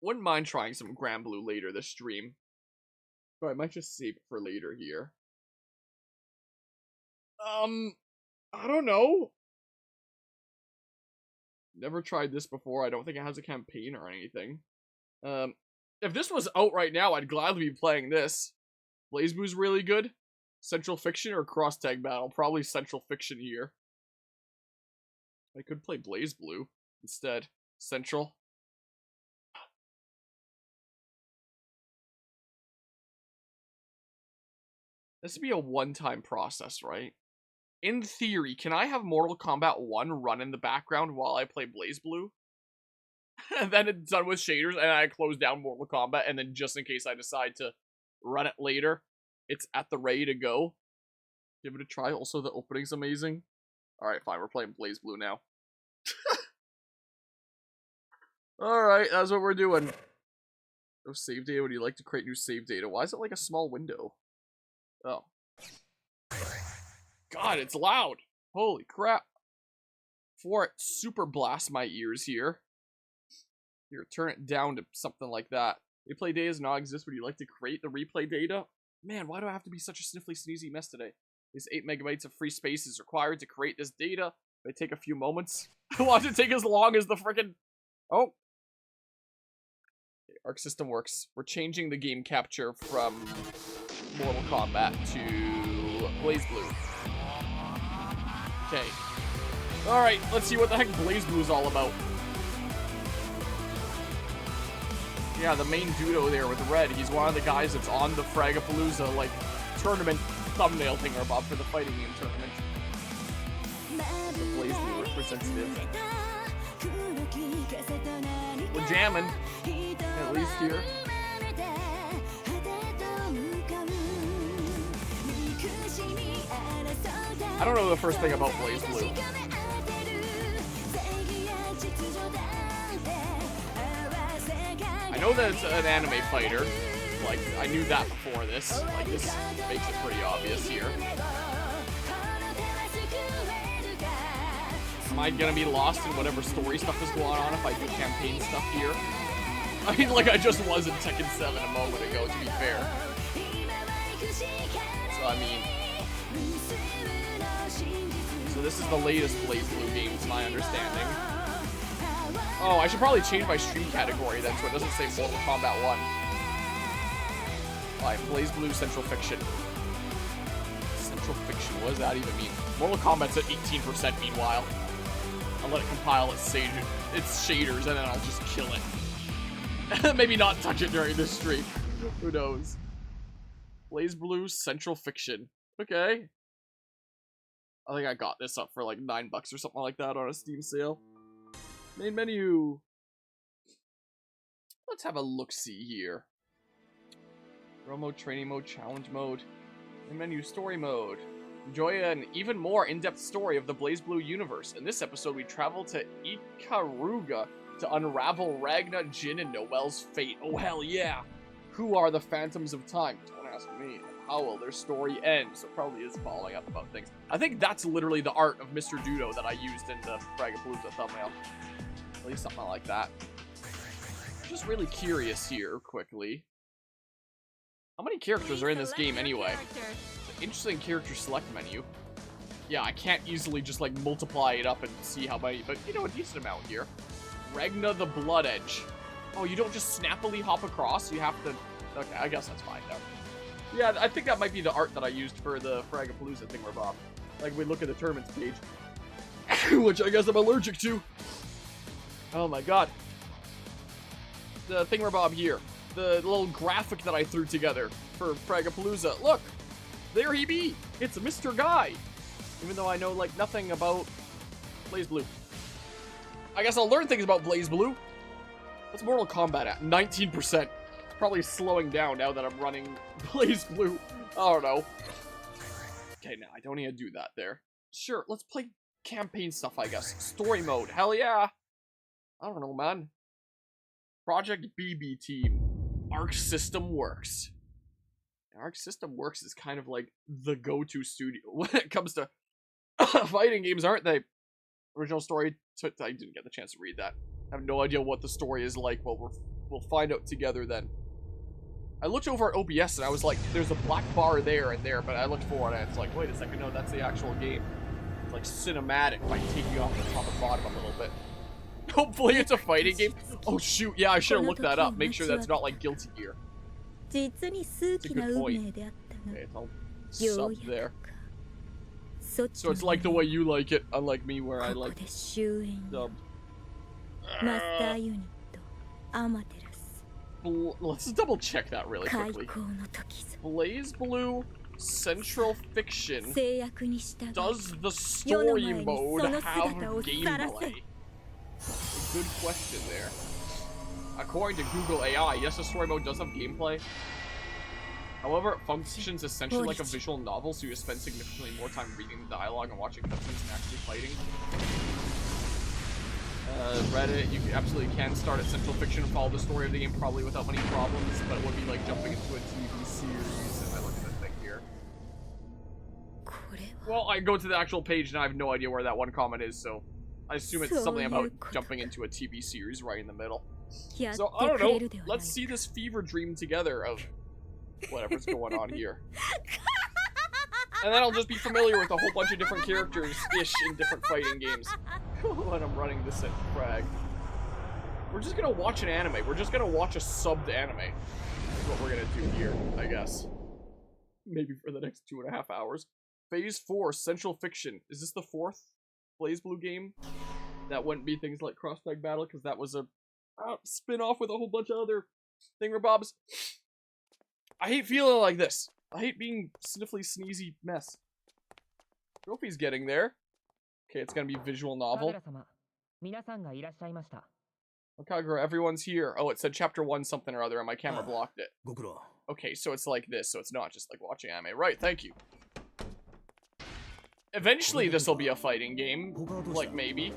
Wouldn't mind trying some BlazBlue later this stream. But I might just save it for later here. I don't know. Never tried this before. I don't think it has a campaign or anything. If this was out right now, I'd gladly be playing this. BlazBlue's really good. Central Fiction or Cross Tag Battle? Probably Central Fiction here. I could play BlazBlue instead. Central. This would be a one-time process, right? In theory, can I have Mortal Kombat 1 run in the background while I play BlazBlue? And then it's done with shaders, and I close down Mortal Kombat, and then just in case I decide to run it later, it's at the ready to go. Give it a try. Also, the opening's amazing. Alright, fine. We're playing BlazBlue now. Alright, that's what we're doing. No save data. Would you like to create new save data? Why is it like a small window? Oh. God, it's loud. Holy crap. Before it super blasts my ears here. Here, turn it down to something like that. Replay data does not exist. Would you like to create the replay data? Man, why do I have to be such a sniffly, sneezy mess today? These 8 megabytes of free space is required to create this data. It may take a few moments. I want it to take as long as the frickin'... Oh. Okay, Arc System works. We're changing the game capture from Mortal Kombat to BlazBlue. Okay. Alright, let's see what the heck BlazBlue is all about. Yeah, the main dudo there with red, he's one of the guys that's on the Fragapalooza, like, tournament thumbnail thing or Bob for the fighting game tournament. The BlazBlue representative. We're jamming, at least here. I don't know the first thing about BlazBlue. I know that it's an anime fighter. Like, I knew that before this. Like, this makes it pretty obvious here. Am I gonna be lost in whatever story stuff is going on if I do campaign stuff here? I mean, like I just was in Tekken 7 a moment ago, to be fair. So, I mean... So this is the latest BlazBlue game, to my understanding. Oh, I should probably change my stream category then, so it doesn't say Mortal Kombat 1. Alright, BlazBlue Central Fiction. Central Fiction, what does that even mean? Mortal Kombat's at 18% meanwhile. I'll let it compile its shaders, and then I'll just kill it. Maybe not touch it during this stream. Who knows? BlazBlue Central Fiction. Okay. I think I got this up for like $9 or something like that on a Steam sale. Main menu. Let's have a look-see here. Pro mode, training mode, challenge mode. Main menu, story mode. Enjoy an even more in-depth story of the BlazBlue universe. In this episode, we travel to Ikaruga to unravel Ragna, Jin, and Noel's fate. Oh, hell yeah! Who are the Phantoms of Time? Don't ask me. How will their story end? So it probably is following up about things. I think that's literally the art of Mr. Dudo that I used in the Fragapalooza thumbnail. At least something like that. Just really curious here, quickly. How many characters are in this game anyway? Interesting character select menu. Yeah, I can't easily just like multiply it up and see how many, but you know, a decent amount here. Ragna the Blood Edge. Oh, you don't just snappily hop across, you have to... Okay, I guess that's fine though. Yeah, I think that might be the art that I used for the Fragapalooza thingamabob. Like, we look at the tournaments page. Which I guess I'm allergic to. Oh my god. The thingamabob here. The little graphic that I threw together for Fragapalooza. Look! There he be! It's Mr. Guy! Even though I know, like, nothing about BlazBlue. I guess I'll learn things about BlazBlue. What's Mortal Kombat at? 19%. Probably slowing down now that I'm running BlazBlue. I don't know. Okay, now I don't need to do that there. Sure, let's play campaign stuff, I guess. Story mode, hell yeah! I don't know, man. Project BB Team. Arc System Works. Arc System Works is kind of like the go-to studio when it comes to fighting games, aren't they? Original story, I didn't get the chance to read that. I have no idea what the story is like while we're we'll find out together then. I looked over at OBS and I was like, there's a black bar there and there, but I looked forward and it's like, wait a second, no, that's the actual game. It's like cinematic by taking off the top and bottom a little bit. Hopefully it's a fighting game. Oh shoot, yeah, I should have looked that up. Make sure that's not like Guilty Gear. It's a good point. Okay, it's all subbed there. So it's like the way you like it, unlike me where I like dubbed. Let's double check that really quickly. BlazBlue Central Fiction. Does the story mode have gameplay? A good question there. According to Google AI, yes, the story mode does have gameplay. However, it functions essentially like a visual novel, so you spend significantly more time reading the dialogue and watching cutscenes and actually fighting. Reddit, you absolutely can start at Central Fiction and follow the story of the game probably without many problems, but it would be like jumping into a TV series if I look at the thing here. Well, I go to the actual page and I have no idea where that one comment is, so I assume it's something about jumping into a TV series right in the middle. So, I don't know, let's see this fever dream together of whatever's going on here. And then I'll just be familiar with a whole bunch of different characters-ish in different fighting games. When I'm running this at Frag. We're just gonna watch an anime. We're just gonna watch a subbed anime. That's what we're gonna do here, I guess. Maybe for the next 2.5 hours. Phase 4, Central Fiction. Is this the 4th BlazBlue game? That wouldn't be things like Cross-Tag Battle, because that was a spin-off with a whole bunch of other thingamabobs. I hate feeling like this. I hate being sniffly, sneezy mess. Trophy's getting there. Okay, it's gonna be visual novel. Kagura, everyone's here. Oh, it said chapter 1 something or other and my camera blocked it. Okay, so it's like this, so it's not just like watching anime. Right, thank you. Eventually this will be a fighting game. Like, maybe.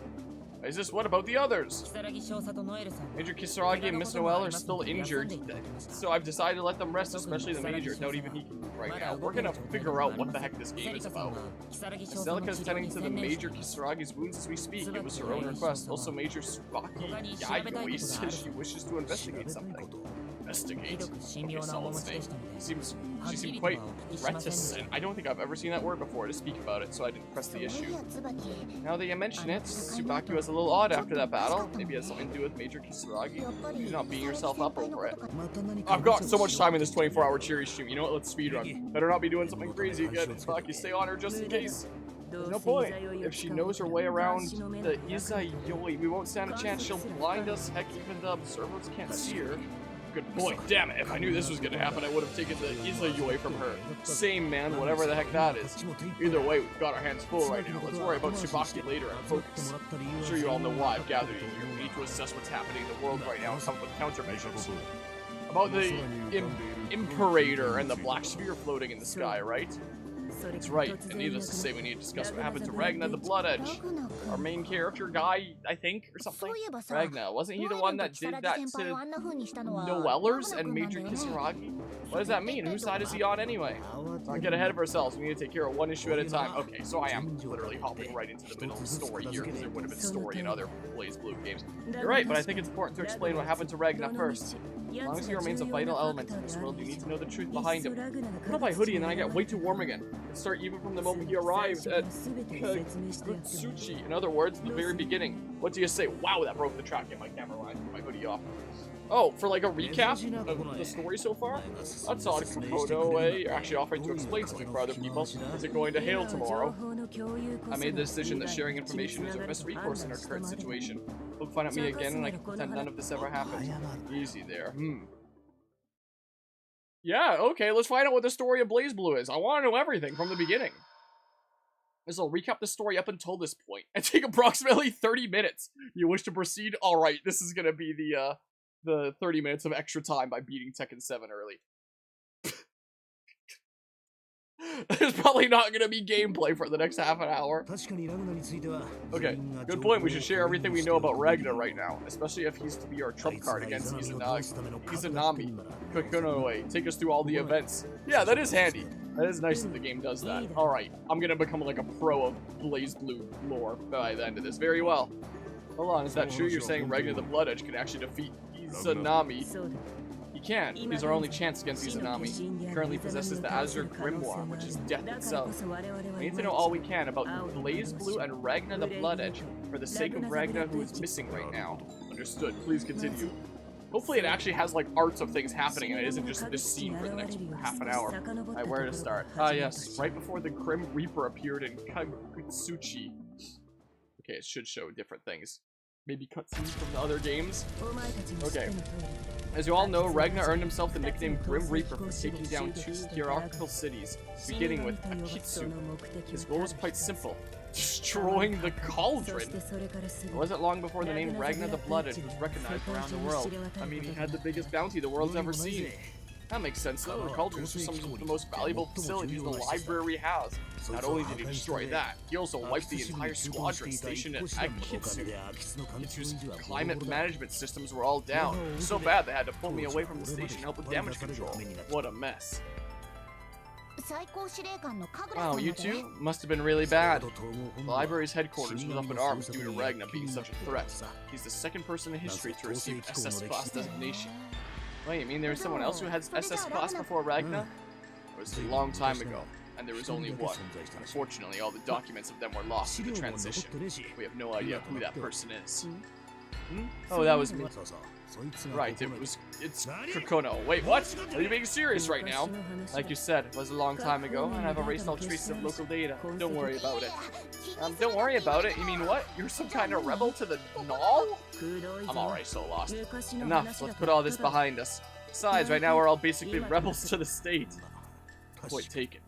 Is this what about the others? Major Kisaragi and Miss Noel are still injured, so I've decided to let them rest, especially the Major. Not even he can move right now. We're gonna figure out what the heck this game is about. Celica is tending to the Major Kisaragi's wounds as we speak. It was her own request. Also, Major Tsubaki Yayoi says she wishes to investigate something. Investigate? Okay, Solid Snake. She seemed quite reticent. I don't think I've ever seen that word before to speak about it, so I didn't press the issue. Now that you mention it, Tsubaki was a little odd after that battle. Maybe it has something to do with Major Kisaragi. You're not beating yourself up over it. I've got so much time in this 24-hour cheery stream. You know what? Let's speedrun. Better not be doing something crazy again. Tsubaki, stay on her just in case. There's no point. If she knows her way around the Izayoi, we won't stand a chance. She'll blind us. Heck, even the observers can't see her. Good point. Damn it. If I knew this was going to happen, I would have taken the Izayoi from her. Same, man. Whatever the heck that is. Either way, we've got our hands full right now. Let's worry about Tsubaki later and focus. I'm sure you all know why I've gathered you here. We need to assess what's happening in the world right now and come up with countermeasures. About the Imperator and the black sphere floating in the sky, right? That's right, and needless to say, we need to discuss what happened to Ragna the Blood Edge. Our main character guy, I think, or something? Ragna, wasn't he the one that did that to Noellers and Major Kisaragi? What does that mean? Whose side is he on anyway? Let's not get ahead of ourselves, we need to take care of one issue at a time. Okay, so I am literally hopping right into the middle of the story here, because there would have been story in other BlazBlue games. You're right, but I think it's important to explain what happened to Ragna first. As long as he remains a vital element in this world, you need to know the truth behind him. Put on my hoodie and then I get way too warm again. Let's start even from the moment he arrived at Gutsuchi. In other words, the very beginning. What do you say? Wow, that broke the track. Get my camera line. Put my hoodie off. Oh, for like a recap of the story so far? That's odd. Kokodo, you're actually offering to explain something for other people. Is it going to hail tomorrow? I made the decision that sharing information is our best recourse in our current situation. Look fun at me again and I can pretend none of this ever happened. Easy there. Yeah, okay, let's find out what the story of BlazBlue is. I want to know everything from the beginning. This will recap the story up until this point and take approximately 30 minutes. You wish to proceed? Alright, this is gonna be the 30 minutes of extra time by beating Tekken 7 early. There's probably not going to be gameplay for the next half an hour. Okay, good point. We should share everything we know about Ragna right now, especially if he's to be our trump card against Izanami. Kokonoe, take us through all the events. Yeah, that is handy. That is nice that the game does that. Alright, I'm going to become like a pro of BlazBlue lore by the end of this. Very well. Hold on, is that true? You're saying Ragna the Blood Edge can actually defeat Izanami. He can't. He's our only chance against Izanami. He currently possesses the Azure Grimoire, which is death itself. We need to know all we can about BlazBlue and Ragna the Blood Edge, for the sake of Ragna, who is missing right now. Understood. Please continue. Hopefully it actually has like arts of things happening and it isn't just this scene for the next half an hour. Alright, where to start? Ah yes, right before the Grim Reaper appeared in Kagutsuchi. Okay, it should show different things. Maybe cutscenes from the other games? Okay. As you all know, Ragna earned himself the nickname Grim Reaper for taking down 2 hierarchical cities, beginning with Aksys. His goal was quite simple: destroying the cauldron. It wasn't long before the name Ragna the Blood Edge was recognized around the world. I mean, he had the biggest bounty the world's ever seen. That makes sense though. The cauldrons are some of the most valuable facilities the library has. Not only did he destroy that, he also wiped the entire squadron stationed at Aksys. Kitsu's climate management systems were all down. So bad they had to pull me away from the station to help with damage control. What a mess. Wow, you two? Must have been really bad. The library's headquarters was up in arms due to Ragna being such a threat. He's the second person in history to receive SS class designation. Wait, you mean there was someone else who had SS class before Ragna? It was a long time ago, and there was only one. Unfortunately, all the documents of them were lost in the transition. We have no idea who that person is. Oh, that was me. Right, it's Krakono. Wait, what? Are you being serious right now? Like you said, it was a long time ago, and I've erased all traces of local data. Don't worry about it. Don't worry about it? You mean what? You're some kind of rebel to the Null? I'm already so lost. Enough, let's put all this behind us. Besides, right now we're all basically rebels to the state. Point taken.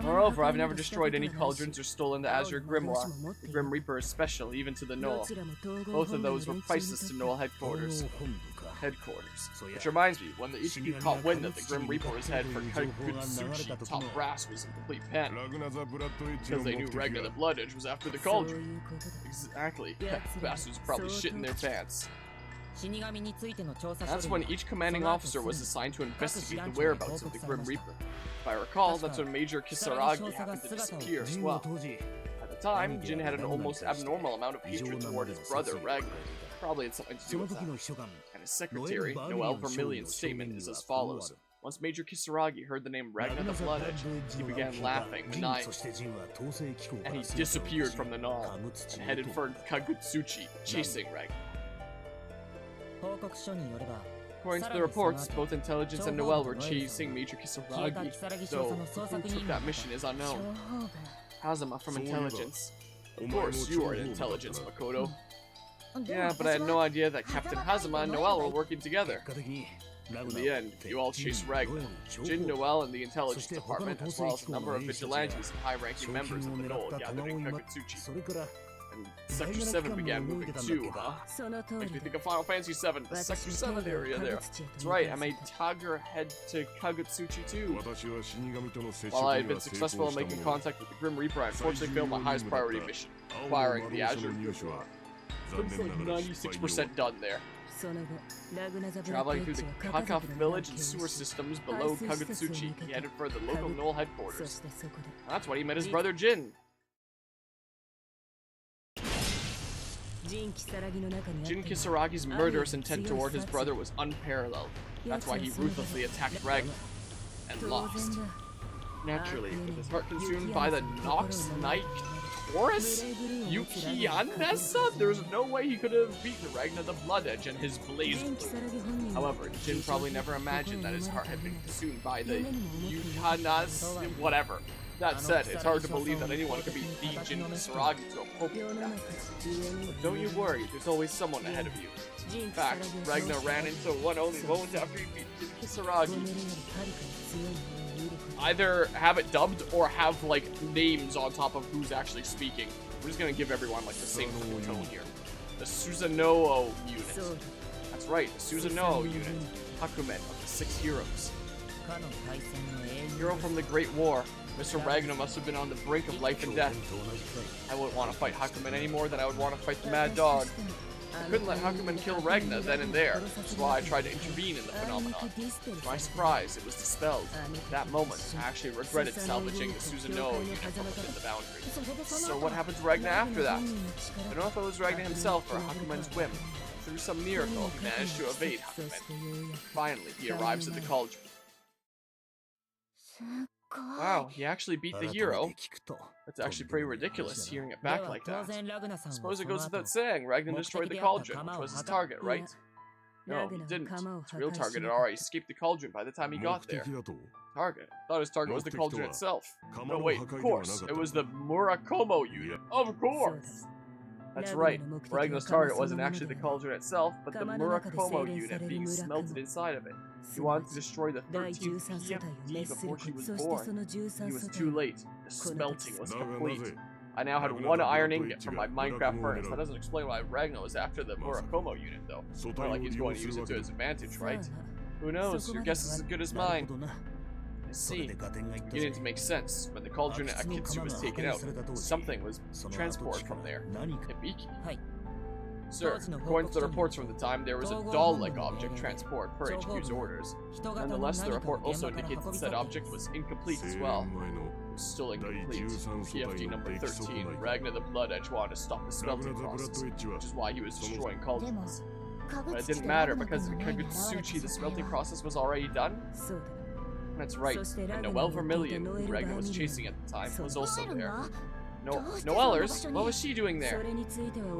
Moreover, I've never destroyed any cauldrons or stolen the Azure Grimoire. The Grim Reaper is special, even to the Null. Both of those were priceless to Null headquarters. Which reminds me, when the HQ caught wind that the Grim Reaper was headed for Kagutsuchi, top brass was in complete panic. Because they knew Ragna the Blood Edge was after the cauldron. Exactly. Bastards probably shitting their pants. That's when each commanding officer was assigned to investigate the whereabouts of the Grim Reaper. If I recall, that's when Major Kisaragi happened to disappear as well. At the time, Jin had an almost abnormal amount of hatred toward his brother, Ragnar. Probably had something to do with that. And his secretary, Noel Vermillion's statement is as follows. Once Major Kisaragi heard the name Ragna the Blood Edge, he began laughing, maniacally, and he disappeared from the Null and headed for Kagutsuchi, chasing Ragnar. According to the reports, both Intelligence and Noel were chasing Major Kisaragi, though who took that mission is unknown. Hazama from Intelligence. Of course, you are in Intelligence, Makoto. Yeah, but I had no idea that Captain Hazama and Noel were working together. In the end, you all chased Ragnar. Jin, Noel, and the Intelligence Department, as well as a number of vigilantes and high-ranking members of the Knoll gathered in Kagutsuchi. And Sector 7 began moving too, huh? Makes me think of Final Fantasy 7, the Sector 7 area there. That's right, I made Tiger head to Kagutsuchi too. While I had been successful in making contact with the Grim Reaper, I unfortunately failed my highest priority mission, acquiring the Azure Grimoire. Looks like 96% done there. Traveling through the Kakaf village and sewer systems below Kagutsuchi, he headed for the local Knoll headquarters. That's when he met his brother Jin. Jin Kisaragi's murderous intent toward his brother was unparalleled. That's why he ruthlessly attacked Ragnar and lost. Naturally, with his heart consumed by the Nox Knight Taurus Yukianessa, there's no way he could have beaten Ragnar the Blood Edge and his BlazBlue. However, Jin probably never imagined that his heart had been consumed by the Yukanas, whatever. That said, it's hard to believe that anyone could beat the Jin Kisaragi to a Pokemon death. But don't you worry, there's always someone ahead of you. In fact, Ragnar ran into one only moment after he beat Jin Kisaragi. Either have it dubbed or have, like, names on top of who's actually speaking. We're just gonna give everyone, like, the same tone here. The Susanoo unit. That's right, the Susanoo unit. Hakumen of the 6 heroes. Hero from the Great War. Mr. Ragnar must have been on the brink of life and death. I wouldn't want to fight Hakumen any more than I would want to fight the Mad Dog. I couldn't let Hakumen kill Ragnar then and there, which is why I tried to intervene in the phenomenon. To my surprise, it was dispelled. At that moment, I actually regretted salvaging the Susanoo unit from within the boundary. So what happened to Ragnar after that? I don't know if it was Ragnar himself or Hakumen's whim. through some miracle, he managed to evade Hakumen. Finally, he arrives at the cauldron. Wow, he actually beat the hero. That's actually pretty ridiculous, hearing it back like that. I suppose it goes without saying, Ragnar destroyed the cauldron, which was his target, right? No, he didn't. His real target had already escaped the cauldron by the time he got there. Target? I thought his target was the cauldron itself. No, wait, of course. It was the Murakomo unit. Of course! That's right. Ragnar's target wasn't actually the cauldron itself, but the Murakomo unit being smelted inside of it. He wanted to destroy the 13th PFD before she was born. He was too late. The smelting was complete. I now had one iron ingot from my Minecraft furnace. That doesn't explain why Ragnar was after the Murakomo unit, though. Not like he's going to use it to his advantage, right? Who knows? Your guess is as good as mine. I see. Beginning to make sense. When the cauldron at Aksys was taken out, something was transported from there. Hibiki? Sir, according to the reports from the time, there was a doll-like object transported per HQ's orders. Nonetheless, the report also indicates that said object was incomplete as well. It was still incomplete. PFD number 13, Ragnar the Blood Edge wanted to stop the smelting process, which is why he was destroying cauldrons. But it didn't matter, because in Kagutsuchi the smelting process was already done? That's right, and Noelle Vermillion, who Ragnar was chasing at the time, was also there. Noellers? What was she doing there?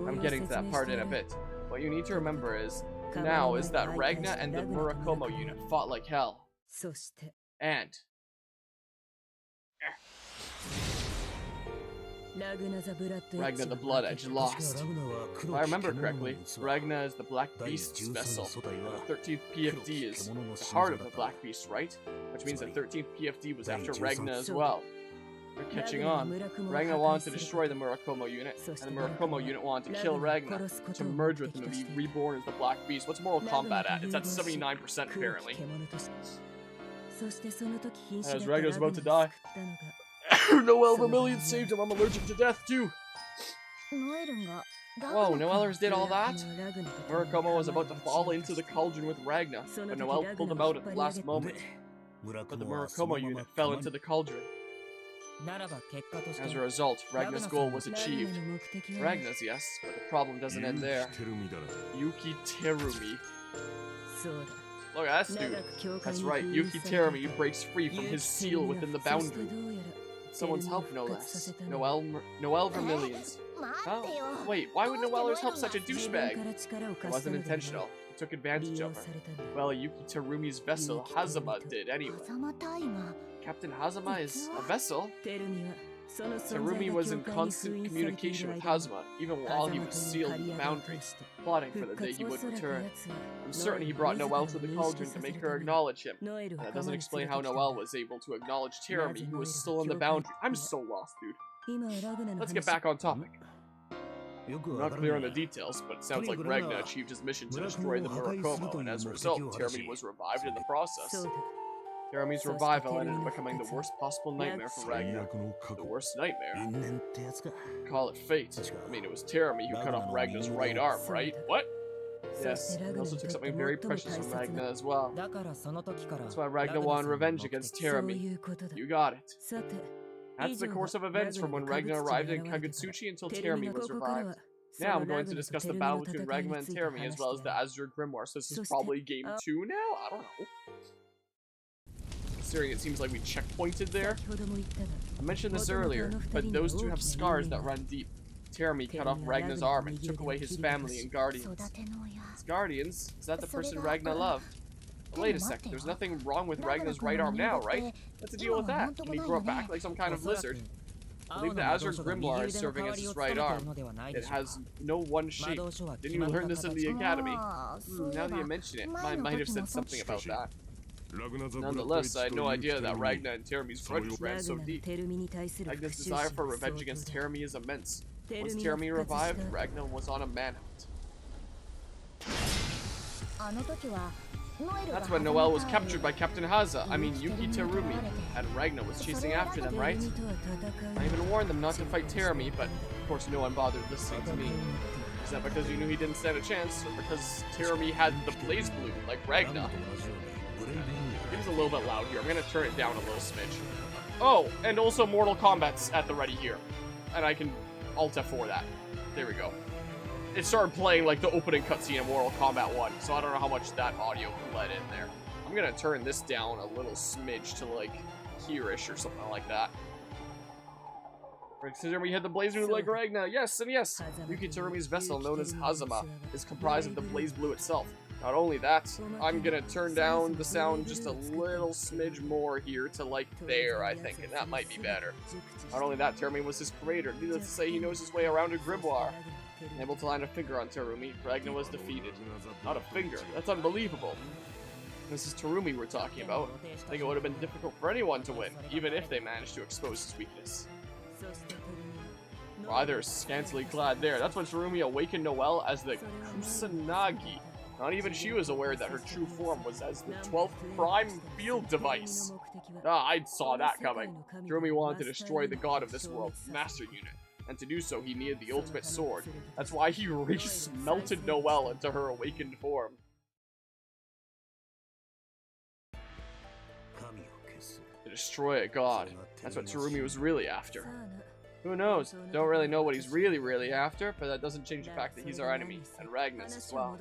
I'm getting to that part in a bit. What you need to remember is that Ragnar and the Murakomo unit fought like hell. And... Ragnar the Blood Edge lost. If I remember correctly, Ragnar is the Black Beast's vessel, and the 13th PFD is the heart of the Black Beast, right? Which means the 13th PFD was after Ragnar as well. We're catching on. Ragnar wanted to destroy the Murakomo unit, and the Murakomo unit wanted to kill Ragnar, to merge with him and be reborn as the Black Beast. What's Mortal Kombat at? It's at 79% apparently. As Ragnar's about to die. Noelle Vermillion saved him, I'm allergic to death too! Whoa, Noellers did all that? Murakomo was about to fall into the cauldron with Ragnar, but Noelle pulled him out at the last moment. But the Murakomo unit fell into the cauldron. As a result, Ragnar's goal was achieved. Ragnar's, yes, but the problem doesn't end there. Yuki Terumi. Look at that dude. That's right, Yuki Terumi breaks free from his seal within the boundary. Someone's help, no less. Noelle Vermillion's. Huh? Wait, why would Noellers help such a douchebag? It wasn't intentional. He took advantage of her. Well, Yuki Terumi's vessel, Hazama, did anyway. Captain Hazama is a vessel? Terumi was in constant communication with Hazama, even while he was sealed in the boundary, plotting for the day he would return. I'm certain he brought Noelle to the cauldron to make her acknowledge him. And that doesn't explain how Noelle was able to acknowledge Terumi, who was still in the boundary. I'm so lost, dude. Let's get back on topic. I'm not clear on the details, but it sounds like Ragnar achieved his mission to destroy the Murakomo, and as a result, Terumi was revived in the process. Terumi's revival ended up becoming the worst possible nightmare for Ragnar. The worst nightmare? Call it fate. I mean, it was Terumi who cut off Ragnar's right arm, right? What? Yes, he also took something very precious from Ragnar as well. That's why Ragnar wanted revenge against Terumi. You got it. That's the course of events from when Ragnar arrived in Kagutsuchi until Terumi was revived. Now I'm going to discuss the battle between Ragnar and Terumi as well as the Azure Grimoire, so this is probably game 2 now? I don't know. Considering it seems like we checkpointed there. I mentioned this earlier, but those two have scars that run deep. Terumi cut off Ragnar's arm and took away his family and guardians. His guardians? Is that the person Ragnar loved? Wait a sec, there's nothing wrong with Ragnar's right arm now, right? What's the deal with that? Can he grow it back like some kind of lizard? I believe the Azure Grimoire is serving as his right arm. It has no one shape. Didn't you learn this in the academy? Now that you mention it, I might have said something about that. Nonetheless, I had no idea that Ragnar and Terumi's grudges ran so deep. Ragnar's desire for revenge against Terumi is immense. Once Terumi revived, Ragnar was on a manhunt. That's when Noelle was captured by Captain Yuki Terumi, and Ragnar was chasing after them, right? I even warned them not to fight Terumi, but of course no one bothered listening to me. Is that because you knew he didn't stand a chance, or because Terumi had the BlazBlue, like Ragnar? It was a little bit loud here. I'm gonna turn it down a little smidge. Oh, and also Mortal Kombat's at the ready here. And I can Alt F4 that. There we go. it started playing like the opening cutscene of Mortal Kombat 1, so I don't know how much that audio bled in there. I'm gonna turn this down a little smidge to like here-ish or something like that. Consider we had the BlazBlue like Ragna. Yes, and yes. Yuki Terumi's vessel, known as Hazama, is comprised of the BlazBlue itself. Not only that, I'm gonna turn down the sound just a little smidge more here to like there, I think, and that might be better. Not only that, Terumi was his creator. Needless to say, he knows his way around a grimoire. Able to land a finger on Terumi, Ragna was defeated. Not a finger. That's unbelievable. This is Terumi we're talking about. I think it would have been difficult for anyone to win, even if they managed to expose his weakness. Well, either scantily clad there. That's when Terumi awakened Noelle as the Kusanagi. Not even she was aware that her true form was as the 12th Prime Field Device. Ah, I saw that coming. Terumi wanted to destroy the god of this world, Master Unit. And to do so, he needed the ultimate sword. That's why he re-smelted Noelle into her awakened form. To destroy a god. That's what Terumi was really after. Who knows? Don't really know what he's really after, but that doesn't change the fact that he's our enemy, and Ragna's as well.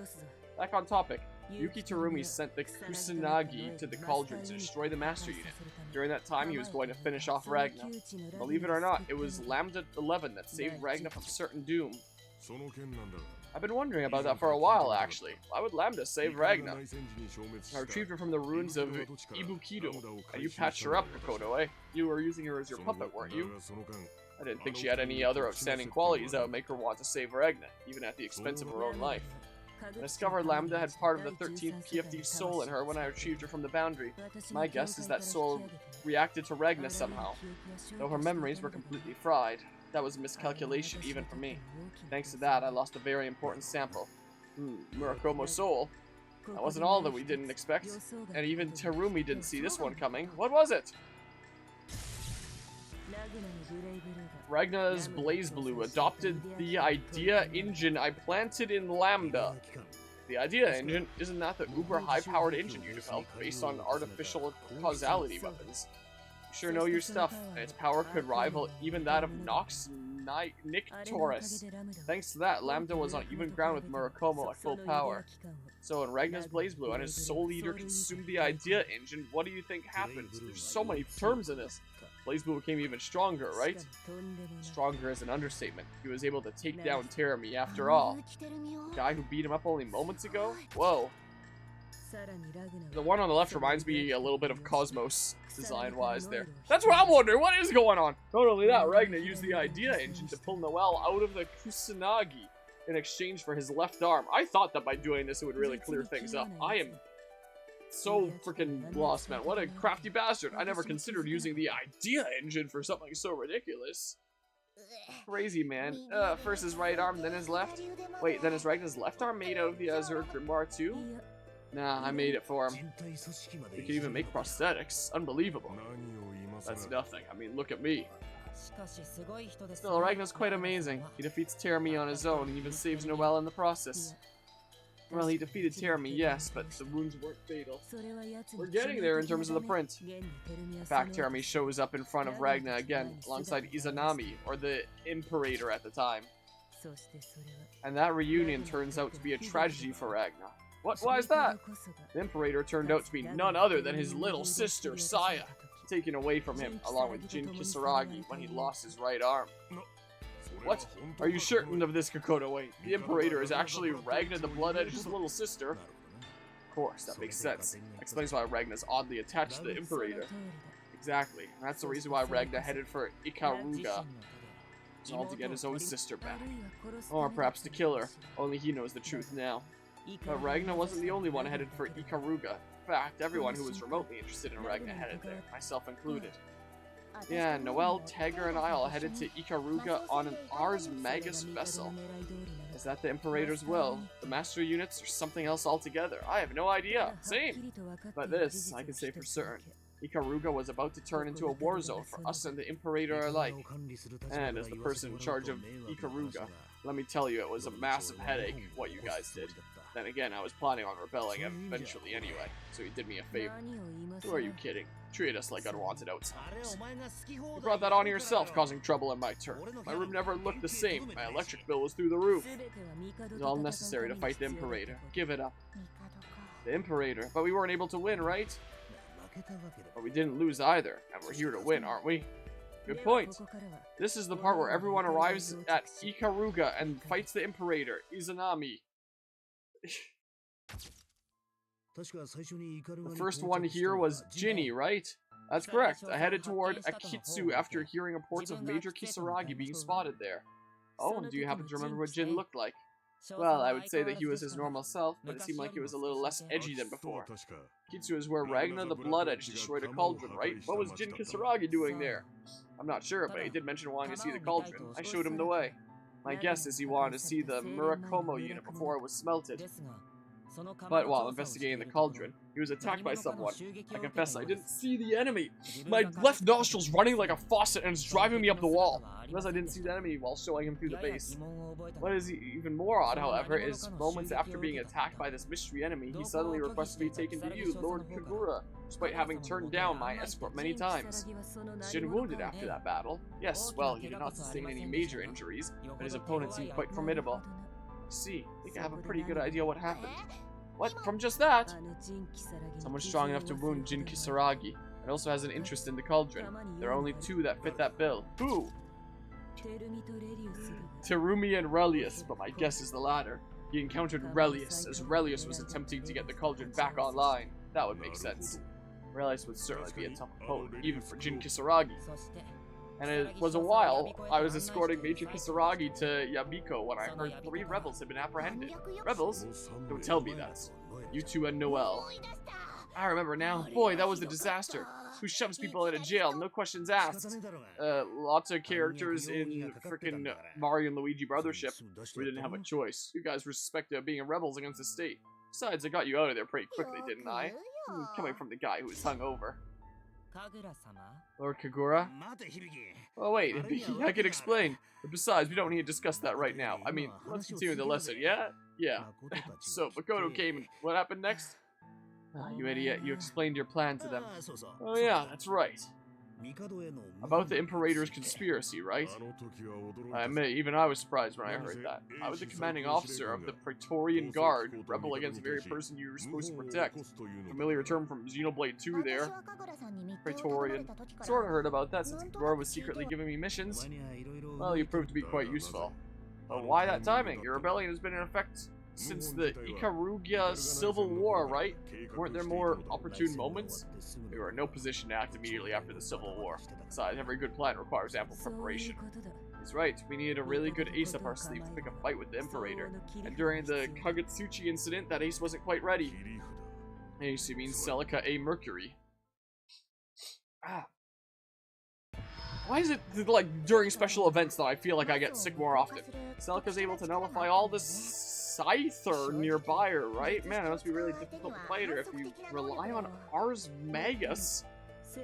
Back on topic, Yuki Terumi sent the Kusanagi to the Cauldron to destroy the Master Unit. During that time, he was going to finish off Ragna. Believe it or not, it was Lambda 11 that saved Ragna from certain doom. I've been wondering about that for a while, actually. Why would Lambda save Ragna? I retrieved her from the ruins of Ibukido, and you patched her up, Kokoto, eh? You were using her as your puppet, weren't you? I didn't think she had any other outstanding qualities that would make her want to save Ragna, even at the expense of her own life. I discovered Lambda had part of the 13th PFD soul in her when I retrieved her from the boundary. My guess is that soul reacted to Ragna somehow, though her memories were completely fried. That was a miscalculation even for me. Thanks to that, I lost a very important sample. Murakumo's soul. That wasn't all that we didn't expect, and even Terumi didn't see this one coming. What was it? Ragna's BlazBlue adopted the idea engine I planted in Lambda. The idea engine, isn't that the uber high-powered engine you developed based on artificial causality weapons? You sure know your stuff, and its power could rival even that of Nox Nictoris. Thanks to that, Lambda was on even ground with Murakumo at full power. So when Ragna's BlazBlue and his Soul Eater consumed the idea engine, what do you think happened? There's so many terms in this. BlazBlue became even stronger, right? Stronger is an understatement. He was able to take down Terumi after all. The guy who beat him up only moments ago? Whoa. The one on the left reminds me a little bit of Cosmos, design-wise there. That's what I'm wondering, what is going on? Not only that, Ragna used the idea engine to pull Noelle out of the Kusanagi in exchange for his left arm. I thought that by doing this it would really clear things up. I am so freaking lost, man. What a crafty bastard. I never considered using the idea engine for something so ridiculous. Crazy, man. First his right arm, then his left. Wait, then is Ragna's left arm made out of the Azure Grimoire too? Nah, I made it for him. We can even make prosthetics. Unbelievable. That's nothing. I mean, look at me. Still, Ragna's quite amazing. He defeats Terumi on his own and even saves Noelle in the process. Well, he defeated Terumi, yes, but the wounds weren't fatal. We're getting there in terms of the print. In fact, Terumi shows up in front of Ragna again, alongside Izanami, or the Imperator at the time. And that reunion turns out to be a tragedy for Ragna. What? Why is that? The Imperator turned out to be none other than his little sister, Saya, taken away from him, along with Jin Kisaragi, when he lost his right arm. What? Are you certain of this, Kokoto? Wait, the Imperator is actually Ragna the Blood Edge's little sister? Of course, that makes sense. Explains why Ragna's oddly attached to the Imperator. Exactly. And that's the reason why Ragna headed for Ikaruga. All to get his own sister back. Or perhaps to kill her. Only he knows the truth now. But Ragna wasn't the only one headed for Ikaruga. In fact, everyone who was remotely interested in Ragna headed there, myself included. Yeah, Noelle, Tiger, and I all headed to Ikaruga on an Ars Magus vessel. Is that the Imperator's will? The Master Units or something else altogether? I have no idea. Same. But this, I can say for certain. Ikaruga was about to turn into a war zone for us and the Imperator alike. And as the person in charge of Ikaruga, let me tell you, it was a massive headache what you guys did. Then again, I was planning on rebelling eventually anyway, so he did me a favor. Who are you kidding? Treat us like unwanted outsiders. You brought that on yourself, causing trouble in my turn. My room never looked the same. My electric bill was through the roof. It was all necessary to fight the Imperator. Give it up. The Imperator. But we weren't able to win, right? But we didn't lose either, and we're here to win, aren't we? Good point. This is the part where everyone arrives at Ikaruga and fights the Imperator, Izanami. The first one here was Jinny, right? That's correct. I headed toward Akitsu after hearing reports of Major Kisaragi being spotted there. Oh, and do you happen to remember what Jin looked like? Well, I would say that he was his normal self, but it seemed like he was a little less edgy than before. Kitsu is where Ragnar the Blood Edge destroyed a cauldron, right? What was Jin Kisaragi doing there? I'm not sure, but he did mention wanting to see the cauldron. I showed him the way. My guess is he wanted to see the Murakomo unit before it was smelted. But while investigating the cauldron, he was attacked by someone. I confess I didn't see the enemy. My left nostril's running like a faucet and it's driving me up the wall. Because I didn't see the enemy while showing him through the base. What is even more odd, however, is moments after being attacked by this mystery enemy, he suddenly requests to be taken to you, Lord Kagura, despite having turned down my escort many times. Is Jin wounded after that battle? Yes, well, he did not sustain any major injuries, but his opponent seemed quite formidable. See, I think I have a pretty good idea what happened. What? From just that? Someone strong enough to wound Jin Kisaragi, and also has an interest in the cauldron. There are only two that fit that bill. Who? Terumi and Relius, but my guess is the latter. He encountered Relius, as Relius was attempting to get the cauldron back online. That would make sense. Relius would certainly be a tough opponent, even for Jin Kisaragi. And it was a while I was escorting Major Kisaragi to Yabiko when I heard 3 rebels had been apprehended. Rebels? Don't tell me that. You two and Noel. I remember now. Boy, that was a disaster. Who shoves people into jail? No questions asked. Lots of characters in frickin' Mario and Luigi Brothership. We didn't have a choice. You guys were suspected of being rebels against the state. Besides, I got you out of there pretty quickly, didn't I? Coming from the guy who was hungover. Lord Kagura? Oh wait, I can explain. But besides, we don't need to discuss that right now. I mean, let's continue the lesson, yeah? Yeah. So, Makoto came and what happened next? Ah, you idiot, you explained your plan to them. Oh yeah, that's right. About the Imperator's conspiracy, right? I admit, even I was surprised when I heard that. I was the commanding officer of the Praetorian Guard, rebel against the very person you were supposed to protect. Familiar term from Xenoblade 2 there. Praetorian. Sorta heard about that since Kagura was secretly giving me missions. Well, you proved to be quite useful. But why that timing? Your rebellion has been in effect since the Ikaruga Civil War, right? Weren't there more opportune moments? We were in no position to act immediately after the Civil War. Besides, every good plan requires ample preparation. He's right, we needed a really good ace up our sleeve to pick a fight with the Imperator. And during the Kagetsuchi incident, that ace wasn't quite ready. Ace, you mean Celica A. Mercury. Ah. Why is it, like, during special events that I feel like I get sick more often? Celica's able to nullify all the Scyther nearby her, right? Man, it must be really difficult to fight her if you rely on Ars Magus.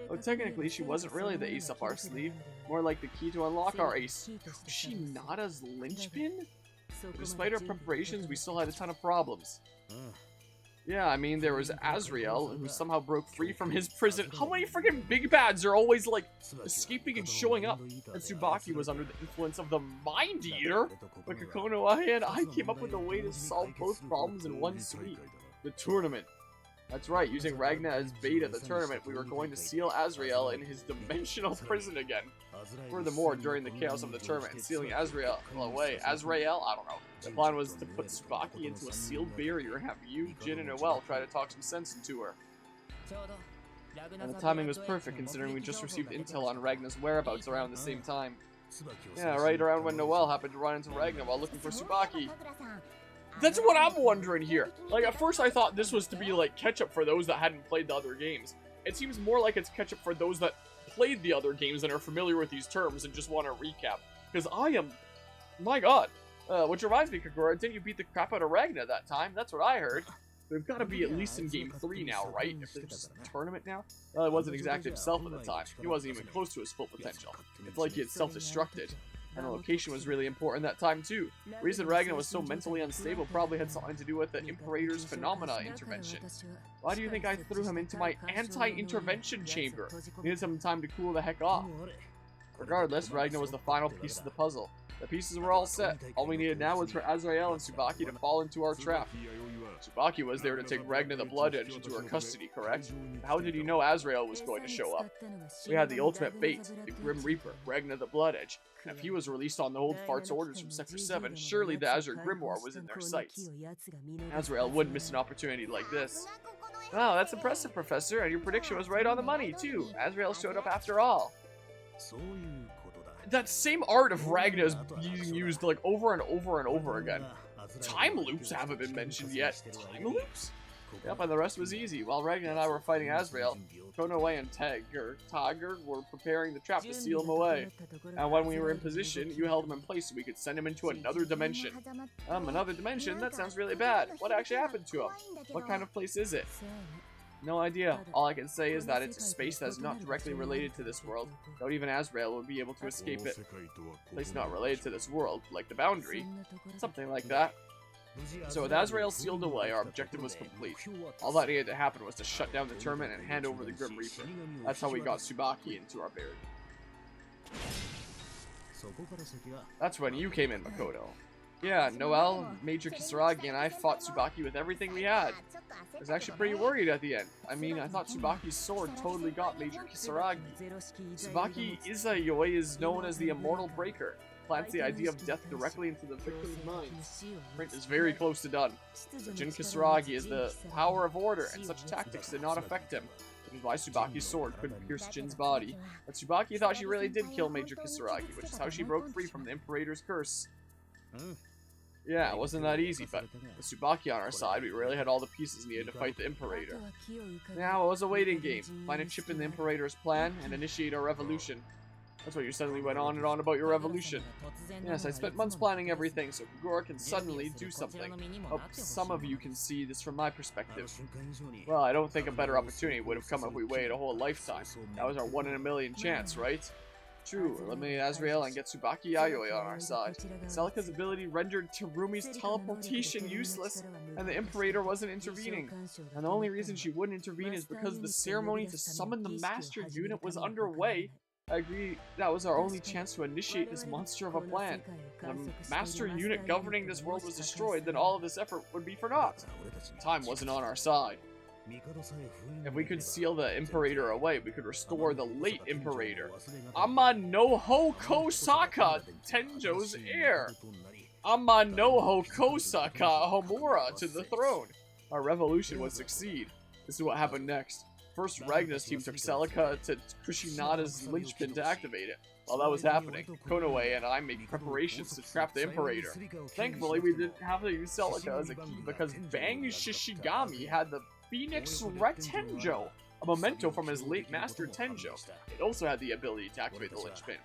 Though technically, she wasn't really the ace up our sleeve. More like the key to unlock our ace. Was she Nada's linchpin? Despite our preparations, we still had a ton of problems. Yeah, I mean, there was Azrael, who somehow broke free from his prison. How many freaking big bads are always, like, escaping and showing up? And Tsubaki was under the influence of the Mind Eater. But Kakono and I came up with a way to solve both problems in one sweep. The tournament. That's right, using Ragnar as bait at the tournament, we were going to seal Azrael in his dimensional prison again. Furthermore, during the chaos of the tournament and sealing Azrael away, I don't know. The plan was to put Tsubaki into a sealed barrier and have you, Jin, and Noel try to talk some sense into her. And the timing was perfect considering we just received intel on Ragnar's whereabouts around the same time. Yeah, right around when Noel happened to run into Ragnar while looking for Tsubaki. That's what I'm wondering here. Like, at first I thought this was to be, like, catch-up for those that hadn't played the other games. It seems more like it's catch-up for those that played the other games and are familiar with these terms and just want to recap. Because I am... My god. Which reminds me, Kagura, didn't you beat the crap out of Ragnar that time? That's what I heard. They've got to be at least in Game 3 now, right? If there's just a tournament now? Well, it wasn't exactly himself at the time. He wasn't even close to his full potential. It's like he had self-destructed. And the location was really important that time too. The reason Ragnar was so mentally unstable probably had something to do with the Imperator's phenomena intervention. Why do you think I threw him into my anti-intervention chamber? Needed some time to cool the heck off. Regardless, Ragnar was the final piece of the puzzle. The pieces were all set. All we needed now was for Azrael and Tsubaki to fall into our trap. Tsubaki was there to take Ragnar the Blood Edge into her custody, correct? How did you know Azrael was going to show up? We had the ultimate bait, the Grim Reaper, Ragnar the Blood Edge. And if he was released on the Old Fart's orders from Sector 7, surely the Azure Grimoire was in their sights. Azrael wouldn't miss an opportunity like this. Wow, that's impressive, Professor, and your prediction was right on the money, too. Azrael showed up after all. That same art of Ragnar is being used like over and over and over again. Time loops haven't been mentioned yet. Time loops? Yep, and the rest was easy. While Ragnar and I were fighting Azrael, Konoe and Tiger were preparing the trap to seal him away. And when we were in position, you held him in place so we could send him into another dimension. Another dimension? That sounds really bad. What actually happened to him? What kind of place is it? No idea. All I can say is that it's a space that is not directly related to this world. Not even Azrael would be able to escape it. A place not related to this world, like the boundary. Something like that. So with Azrael sealed away, our objective was complete. All that needed to happen was to shut down the tournament and hand over the Grim Reaper. That's how we got Tsubaki into our barrier. That's when you came in, Makoto. Yeah, Noel, Major Kisaragi, and I fought Tsubaki with everything we had. I was actually pretty worried at the end. I mean, I thought Tsubaki's sword totally got Major Kisaragi. Tsubaki Izayoi is known as the Immortal Breaker. Plants the idea of death directly into the victim's mind. Print is very close to done. But Jin Kisaragi is the power of order, and such tactics did not affect him. Which is why Tsubaki's sword couldn't pierce Jin's body. But Tsubaki thought she really did kill Major Kisaragi, which is how she broke free from the Imperator's curse. Yeah, it wasn't that easy, but with Tsubaki on our side, we really had all the pieces needed to fight the Imperator. Now, it was a waiting game. Find a chip in the Imperator's plan, and initiate our revolution. That's why you suddenly went on and on about your revolution. Yes, I spent months planning everything, so Kagura can suddenly do something. Hope some of you can see this from my perspective. Well, I don't think a better opportunity would have come if we waited a whole lifetime. That was our 1 in a million chance, right? True, eliminate Azrael and get Tsubaki Yayoi on our side. Celica's ability rendered Terumi's teleportation useless, and the Imperator wasn't intervening. And the only reason she wouldn't intervene is because the ceremony to summon the Master Unit was underway. I agree that was our only chance to initiate this monster of a plan. If the Master Unit governing this world was destroyed, then all of this effort would be for naught. Time wasn't on our side. If we could seal the Imperator away, we could restore the late Imperator, Ama no Kosaka, Tenjo's heir. Ama no Kosaka Homura to the throne. Our revolution would succeed. This is what happened next. First, Ragnar's team took Celica to Kushinada's linchpin to activate it. While that was happening, Konoe and I made preparations to trap the Imperator. Thankfully, we didn't have to use Celica as a key because Bang Shishigami had the Phoenix Retenjo, a memento from his late master Tenjo. It also had the ability to activate the linchpin.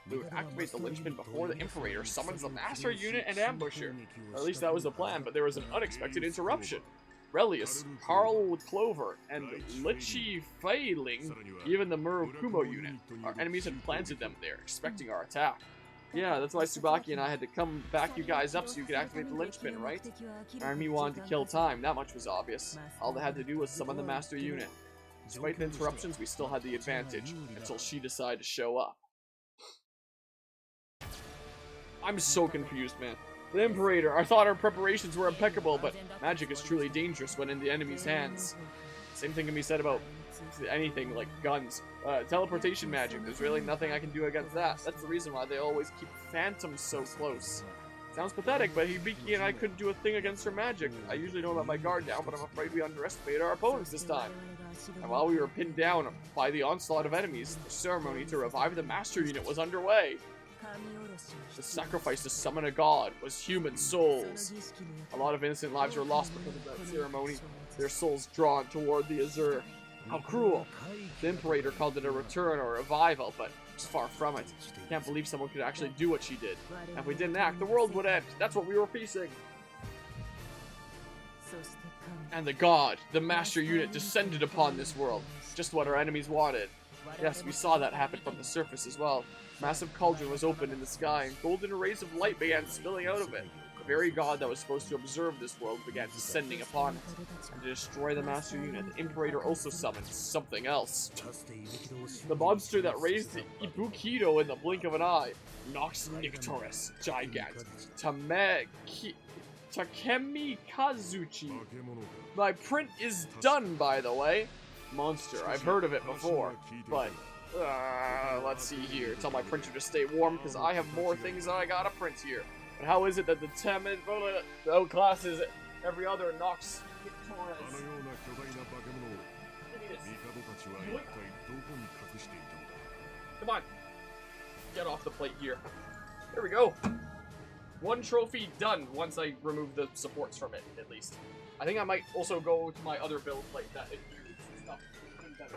We would activate the linchpin before the Imperator summons the Master Unit and Ambusher. Or at least that was the plan, but there was an unexpected interruption. Relius, Carl Clover, and Lichi Feiling, even the Murokumo unit. Our enemies had planted them there, expecting our attack. Yeah, that's why Tsubaki and I had to come back you guys up so you could activate the linchpin, right? Our enemy wanted to kill time, that much was obvious. All they had to do was summon the Master Unit. Despite the interruptions, we still had the advantage, until she decided to show up. I'm so confused, man. The Imperator, I thought our preparations were impeccable, but magic is truly dangerous when in the enemy's hands. Same thing can be said about anything like guns. Teleportation magic, there's really nothing I can do against that. That's the reason why they always keep phantoms so close. Sounds pathetic, but Hibiki and I couldn't do a thing against her magic. I usually don't let my guard down, but I'm afraid we underestimated our opponents this time. And while we were pinned down by the onslaught of enemies, the ceremony to revive the Master Unit was underway. The sacrifice to summon a god was human souls. A lot of innocent lives were lost because of that ceremony, their souls drawn toward the Azure. How cruel. The Imperator called it a return or a revival, but it's far from it. Can't believe someone could actually do what she did. And if we didn't act, the world would end. That's what we were facing. And the god, the Master Unit, descended upon this world. Just what our enemies wanted. Yes, we saw that happen from the surface as well. Massive cauldron was opened in the sky, and golden rays of light began spilling out of it. The very god that was supposed to observe this world began descending upon it. And to destroy the Master Unit, the Imperator also summoned something else. The monster that raised the Ibukido in the blink of an eye. Nox Nictoris, Gigant, Takemi Kazuchi. My print is done, by the way. Monster, I've heard of it before, but let's see here. Tell my printer to stay warm because I have more things that I gotta print here. But how is it that the Temen outclasses every other Nox Nictoris? Give me this. Come on. Get off the plate here. There we go. One trophy done once I remove the supports from it, at least. I think I might also go to my other build plate that includes stuff even better.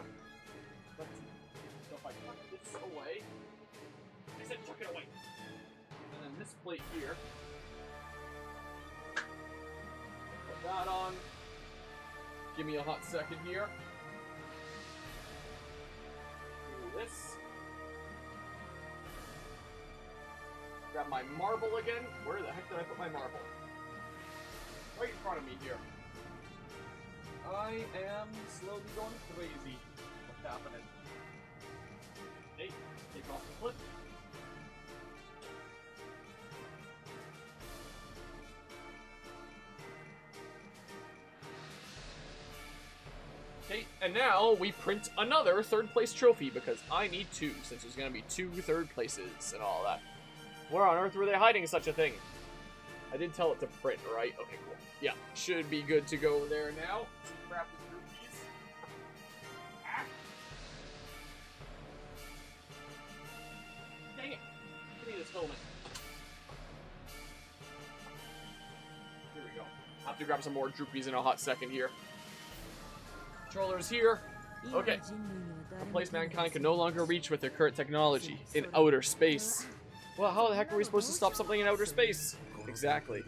Let's see. So if I tuck this away, I said tuck it away. And then this plate here. Put that on. Give me a hot second here. Do this. Grab my marble again. Where the heck did I put my marble? Right in front of me here. I am slowly going crazy. What's happening? Hey, take off the clip. Okay, and now we print another third place trophy because I need two, since there's going to be 2 third places and all that. Where on earth were they hiding such a thing? I did tell it to print, right? Okay, cool. Yeah, should be good to go there now. Let's grab the groupies. Ah. Dang it. Give me this filament. Here we go. I'll have to grab some more groupies in a hot second here. Controllers here. Okay. A place mankind can no longer reach with their current technology. In outer space. Well, how the heck are we supposed to stop something in outer space? Exactly.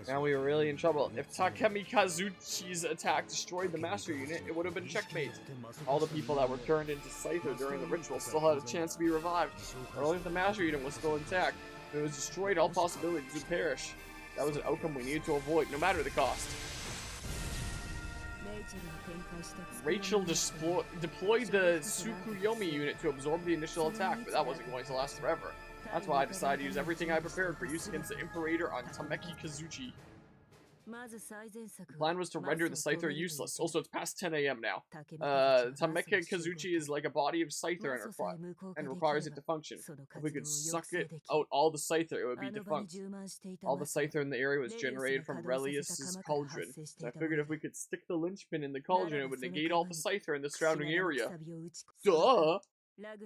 Now we were really in trouble. If Takemi Kazuchi's attack destroyed the Master Unit, it would have been checkmate. All the people that were turned into Scyther during the ritual still had a chance to be revived. But only if the Master Unit was still intact. If it was destroyed, all possibilities would perish. That was an outcome we needed to avoid, no matter the cost. Rachel deployed the Tsukuyomi unit to absorb the initial attack, but that wasn't going to last forever. That's why I decided to use everything I prepared for use against the Imperator on Tameki Kazuchi. The plan was to render the Scyther useless. Also, it's past 10 AM now. Tameki Kazuchi is like a body of Scyther and requires it to function. If we could suck it out all the Scyther, it would be defunct. All the Scyther in the area was generated from Relius's cauldron. So I figured if we could stick the linchpin in the cauldron, it would negate all the Scyther in the surrounding area. Duh!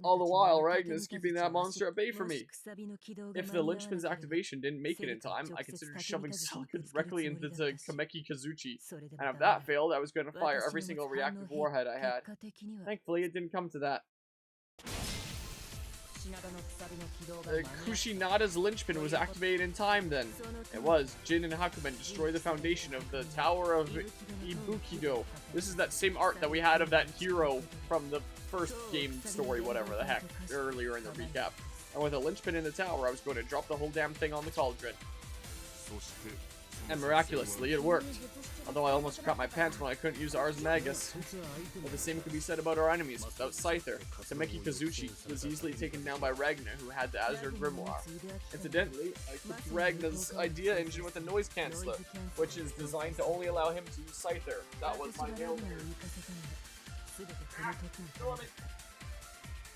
All the while, Ragnar's keeping that monster at bay for me. If the linchpin's activation didn't make it in time, I considered shoving Silica directly into Kameki Kazuchi. And if that failed, I was going to fire every single reactive warhead I had. Thankfully, it didn't come to that. Kushinada's linchpin was activated in time then. It was. Jin and Hakumen destroyed the foundation of the Tower of Ibukido. This is that same art that we had of that hero from the first game story, whatever the heck, earlier in the recap. And with a linchpin in the tower, I was going to drop the whole damn thing on the cauldron. And miraculously, it worked. Although I almost crap my pants when I couldn't use Ars Magus. But the same could be said about our enemies. Without Scyther, Tameki Kazuchi was easily taken down by Ragnar, who had the Azure Grimoire. Incidentally, I equipped Ragnar's idea engine with a noise canceller, which is designed to only allow him to use Scyther. That was my nail here.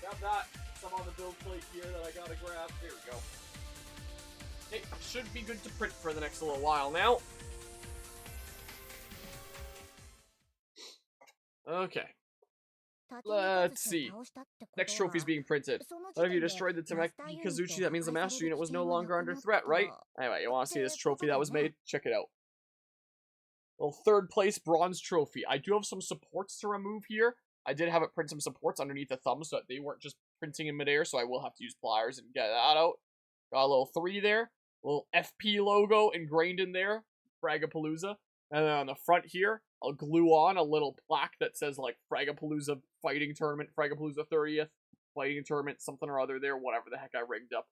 Grab that. Some on the build plate here that I gotta grab. There we go. Okay, should be good to print for the next little while now. Okay. Let's see. Next trophy's being printed. But if you destroyed the Tameki Kazuchi, that means the Master Unit was no longer under threat, right? Anyway, you want to see this trophy that was made? Check it out. Well, third place bronze trophy. I do have some supports to remove here. I did have it print some supports underneath the thumb so that they weren't just printing in midair, so I will have to use pliers and get that out. Got a little 3 there. A little FP logo ingrained in there. Fragapalooza. And then on the front here, I'll glue on a little plaque that says, like, Fragapalooza Fighting Tournament, Fragapalooza 30th. fighting tournament, something or other there, whatever the heck I rigged up.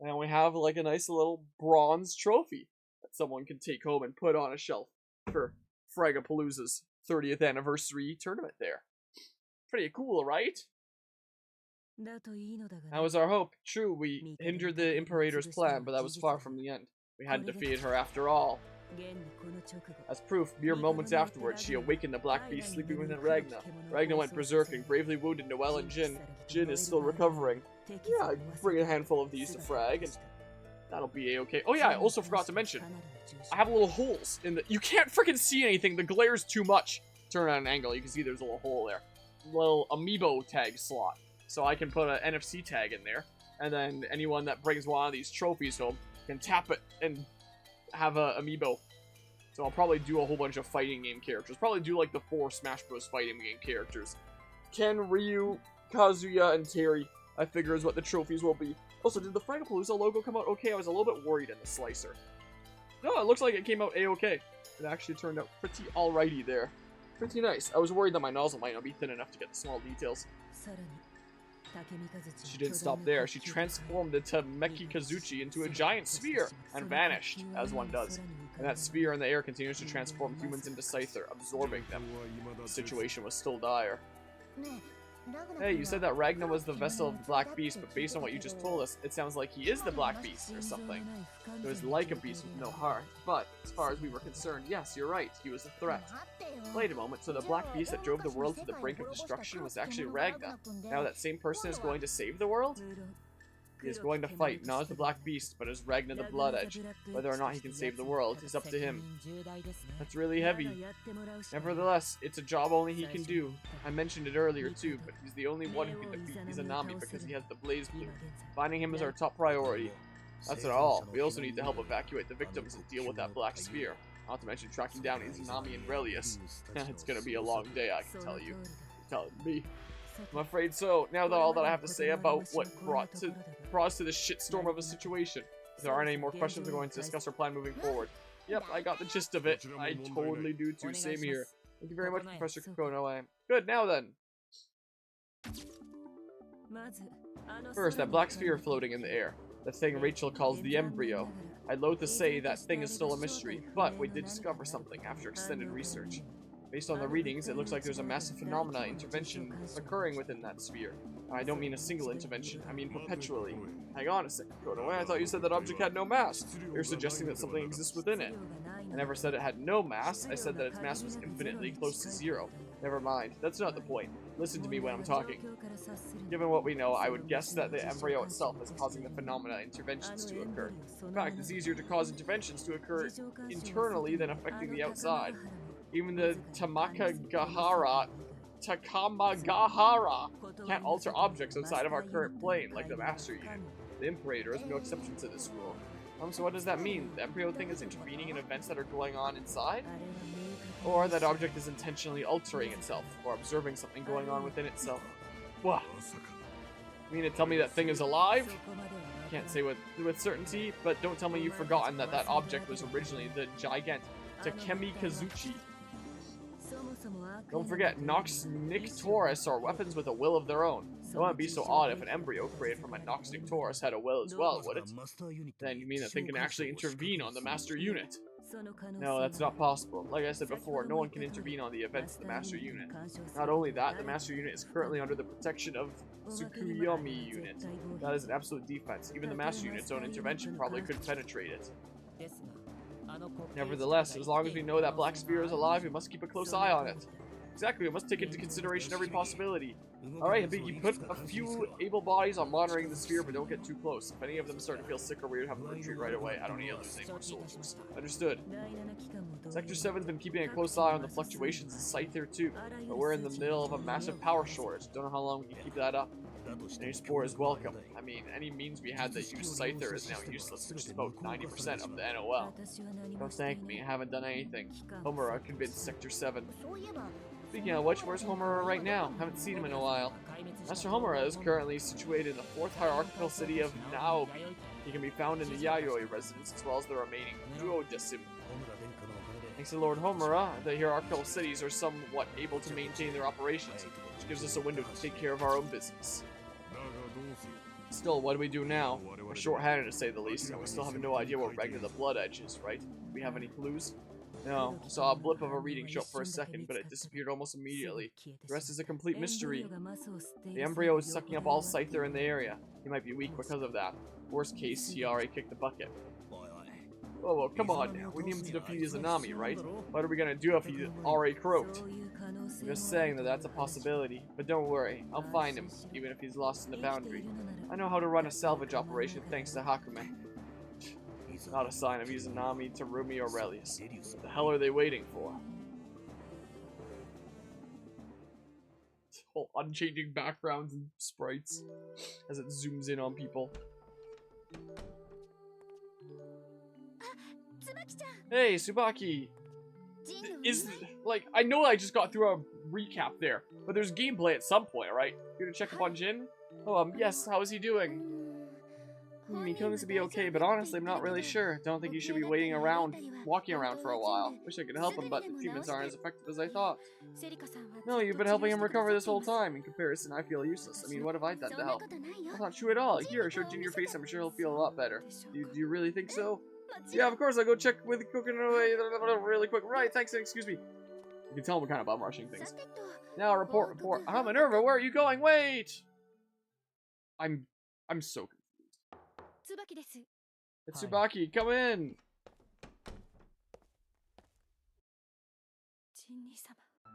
And we have like a nice little bronze trophy that someone can take home and put on a shelf for Fragapalooza's 30th anniversary tournament there. Pretty cool, right? That was our hope. True, we hindered the Imperator's plan, but that was far from the end. We had defeated her after all. As proof, mere moments afterwards, she awakened the Black Beast sleeping within Ragna. Ragna went berserk and gravely wounded Noelle and Jin. Jin is still recovering. Yeah, bring a handful of these to Frag, and that'll be a-okay. Oh yeah, I also forgot to mention, I have little holes in the... You can't freaking see anything, the glare's too much. Turn on an angle, you can see there's a little hole there. Little amiibo tag slot. So I can put an NFC tag in there, and then anyone that brings one of these trophies home can tap it and have a amiibo. So I'll probably do a whole bunch of fighting game characters. Probably do like the 4 Smash Bros. Fighting game characters. Ken, Ryu, Kazuya, and Terry, I figure is what the trophies will be. Also, did the Fragapalooza logo come out okay? I was a little bit worried in the slicer. No, it looks like it came out a-okay. It actually turned out pretty alrighty there. Pretty nice. I was worried that my nozzle might not be thin enough to get the small details. She didn't stop there. She transformed into Meki Kazuchi into a giant sphere and vanished, as one does. And that sphere in the air continues to transform humans into Scyther, absorbing them. The situation was still dire. Hey, you said that Ragna was the vessel of the Black Beast, but based on what you just told us, it sounds like he is the Black Beast or something. It was like a beast with no heart, but as far as we were concerned, yes, you're right, he was a threat. Wait a moment, so the Black Beast that drove the world to the brink of destruction was actually Ragna. Now that same person is going to save the world? He is going to fight, not as the Black Beast, but as Ragna the Blood Edge. Whether or not he can save the world is up to him. That's really heavy. Nevertheless, it's a job only he can do. I mentioned it earlier too, but he's the only one who can defeat Izanami because he has the BlazBlue. Finding him is our top priority. That's not all. We also need to help evacuate the victims and deal with that black sphere. Not to mention tracking down Izanami and Relius. It's gonna be a long day, I can tell you. You're telling me. I'm afraid so. Now that all that I have to say about what brought us to this shitstorm of a situation. If there aren't any more questions, we're going to discuss our plan moving forward. Yep, I got the gist of it. I totally do too. Same here. Thank you very much, Professor Kokono. Good, now then. First, that black sphere floating in the air. The thing Rachel calls the embryo. I'd loathe to say that thing is still a mystery, but we did discover something after extended research. Based on the readings, it looks like there's a massive phenomena intervention occurring within that sphere. I don't mean a single intervention, I mean perpetually. Hang on a second, Konoe, I thought you said that object had no mass. You're suggesting that something exists within it. I never said it had no mass, I said that its mass was infinitely close to 0. Never mind, that's not the point. Listen to me when I'm talking. Given what we know, I would guess that the embryo itself is causing the phenomena interventions to occur. In fact, it's easier to cause interventions to occur internally than affecting the outside. Even the Takamagahara can't alter objects outside of our current plane, like the Master Unit. The Imperator is no exception to this rule. So what does that mean? The embryo thing is intervening in events that are going on inside? Or that object is intentionally altering itself, or observing something going on within itself? Wow. You mean to tell me that thing is alive? Can't say with certainty, but don't tell me you've forgotten that that object was originally the giant Takemi Kazuchi. Don't forget, Nox Nictoris are weapons with a will of their own. It wouldn't be so odd if an embryo created from a Nox Nictoris had a will as well, would it? Then you mean that thing can actually intervene on the Master Unit? No, that's not possible. Like I said before, no one can intervene on the events of the Master Unit. Not only that, the Master Unit is currently under the protection of Tsukuyomi Unit. That is an absolute defense. Even the Master Unit's own intervention probably couldn't penetrate it. Nevertheless, as long as we know that Black Sphere is alive, we must keep a close eye on it. Exactly, we must take into consideration every possibility. Alright, Hibiki, put a few able bodies on monitoring the sphere, but don't get too close. If any of them start to feel sick or weird, have them retreat right away. I don't need to lose any more soldiers. Understood. Sector 7's been keeping a close eye on the fluctuations in Scyther too, but we're in the middle of a massive power shortage. Don't know how long we can keep that up. Any spore is welcome. I mean, any means we had that used Scyther is now useless, which is about 90% of the NOL. Don't thank me, I haven't done anything. Homura convinced Sector 7. Speaking of which, where's Homura right now? Haven't seen him in a while. Master Homura is currently situated in the 4th hierarchical city of Naobi. He can be found in the Yayoi residence as well as the remaining Duodecim. Thanks to Lord Homura, the hierarchical cities are somewhat able to maintain their operations, which gives us a window to take care of our own business. Still, what do we do now? We're short-handed, to say the least, and we still have no idea what Ragnar the Blood Edge is, right? Do we have any clues? No, I saw a blip of a reading show up for a second, but it disappeared almost immediately. The rest is a complete mystery. The embryo is sucking up all Scyther in the area. He might be weak because of that. Worst case, he already kicked the bucket. Oh, well, come on now. We need him to defeat Izanami, right? What are we gonna do if he's already croaked? I'm just saying that that's a possibility. But don't worry, I'll find him, even if he's lost in the boundary. I know how to run a salvage operation thanks to Hakume. Not a sign of Izanami, Terumi, or Relius. What the hell are they waiting for? Whole unchanging backgrounds and sprites as it zooms in on people. Hey, Tsubaki! I know I just got through a recap there, but there's gameplay at some point, right? You gonna check up on Jin? Oh, yes, how is he doing? He claims to be okay, but honestly, I'm not really sure. Don't think he should be walking around for a while. Wish I could help him, but the treatments aren't as effective as I thought. No, you've been helping him recover this whole time. In comparison, I feel useless. I mean, what have I done to help? That's not true at all. Here, show Jin your face. I'm sure he'll feel a lot better. Do you really think so? Yeah, of course. I'll go check with cooking away really quick. Right, thanks. Excuse me. You can tell we're kind of bum rushing things. Now, report. Minerva, where are you going? Wait! I'm so confused. It's Tsubaki, come in!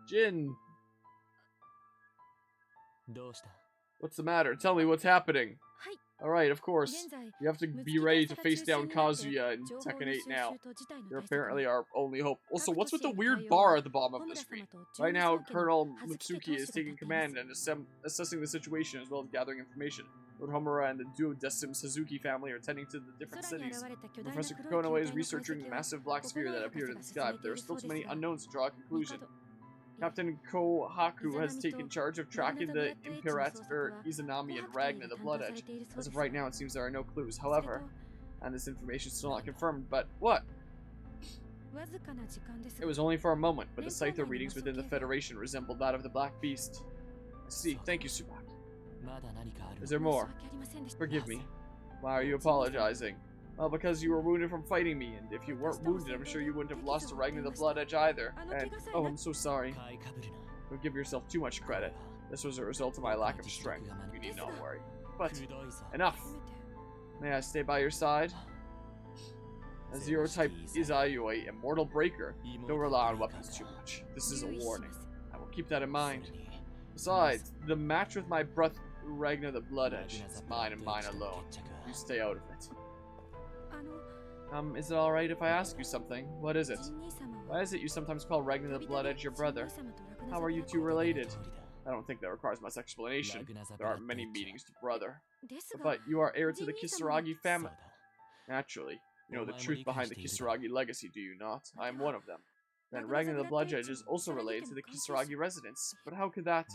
Jin! What's the matter? Tell me what's happening. Alright, of course. You have to be ready to face down Kazuya in Tekken 8 now. You're apparently our only hope. Also, what's with the weird bar at the bottom of the screen? Right now, Colonel Mutsuki is taking command and assessing the situation as well as gathering information. Lord Homura and the Duodecim Suzuki family are tending to the different cities. Professor Konoe is researching the massive black sphere that appeared in the sky, but there are still too many unknowns to draw a conclusion. Captain Kohaku has taken charge of tracking the Imperator Izanami and Ragnar the Blood Edge. As of right now, it seems there are no clues. However, and this information is still not confirmed, but what? It was only for a moment, but the Scyther readings within the Federation resembled that of the Black Beast. I see. Thank you, Tsubaki. Is there more? Forgive me. Why are you apologizing? Well, because you were wounded from fighting me, and if you weren't wounded, I'm sure you wouldn't have lost to Ragnar the Blood Edge either. And, oh, I'm so sorry. Don't give yourself too much credit. This was a result of my lack of strength. You need not worry. But, enough. May I stay by your side? A Zero-type Izayoi, a mortal breaker. Don't rely on weapons too much. This is a warning. I will keep that in mind. Besides, the match with my brother Ragnar the Blood Edge is mine and mine alone. You stay out of it. Is it alright if I ask you something? What is it? Why is it you sometimes call Ragnar the Blood Edge your brother? How are you two related? I don't think that requires much explanation. There aren't many meanings to brother. But you are heir to the Kisaragi family. Naturally. You know the truth behind the Kisaragi legacy, do you not? I am one of them. Then Ragnar the Blood Edge is also related to the Kisaragi residents. But how could that?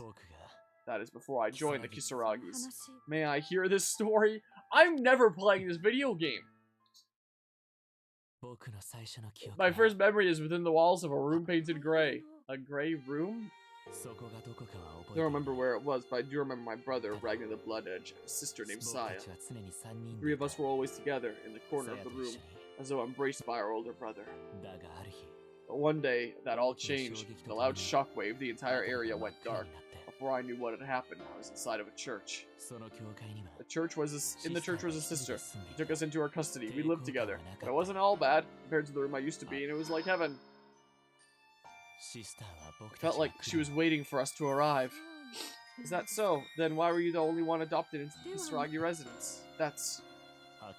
That is before I joined the Kisaragis. May I hear this story? I'm never playing this video game. My first memory is within the walls of a room painted gray. A gray room? I don't remember where it was, but I do remember my brother, Ragnar the Blood Edge, and a sister named Saya. The three of us were always together in the corner of the room, as though embraced by our older brother. But one day, that all changed. In a loud shockwave, the entire area went dark. Before I knew what had happened, I was inside of a church. In the church was a sister. She took us into her custody. We lived together. But it wasn't all bad compared to the room I used to be in. It was like heaven. It felt like she was waiting for us to arrive. Is that so? Then why were you the only one adopted into the Kisaragi residence? That's... I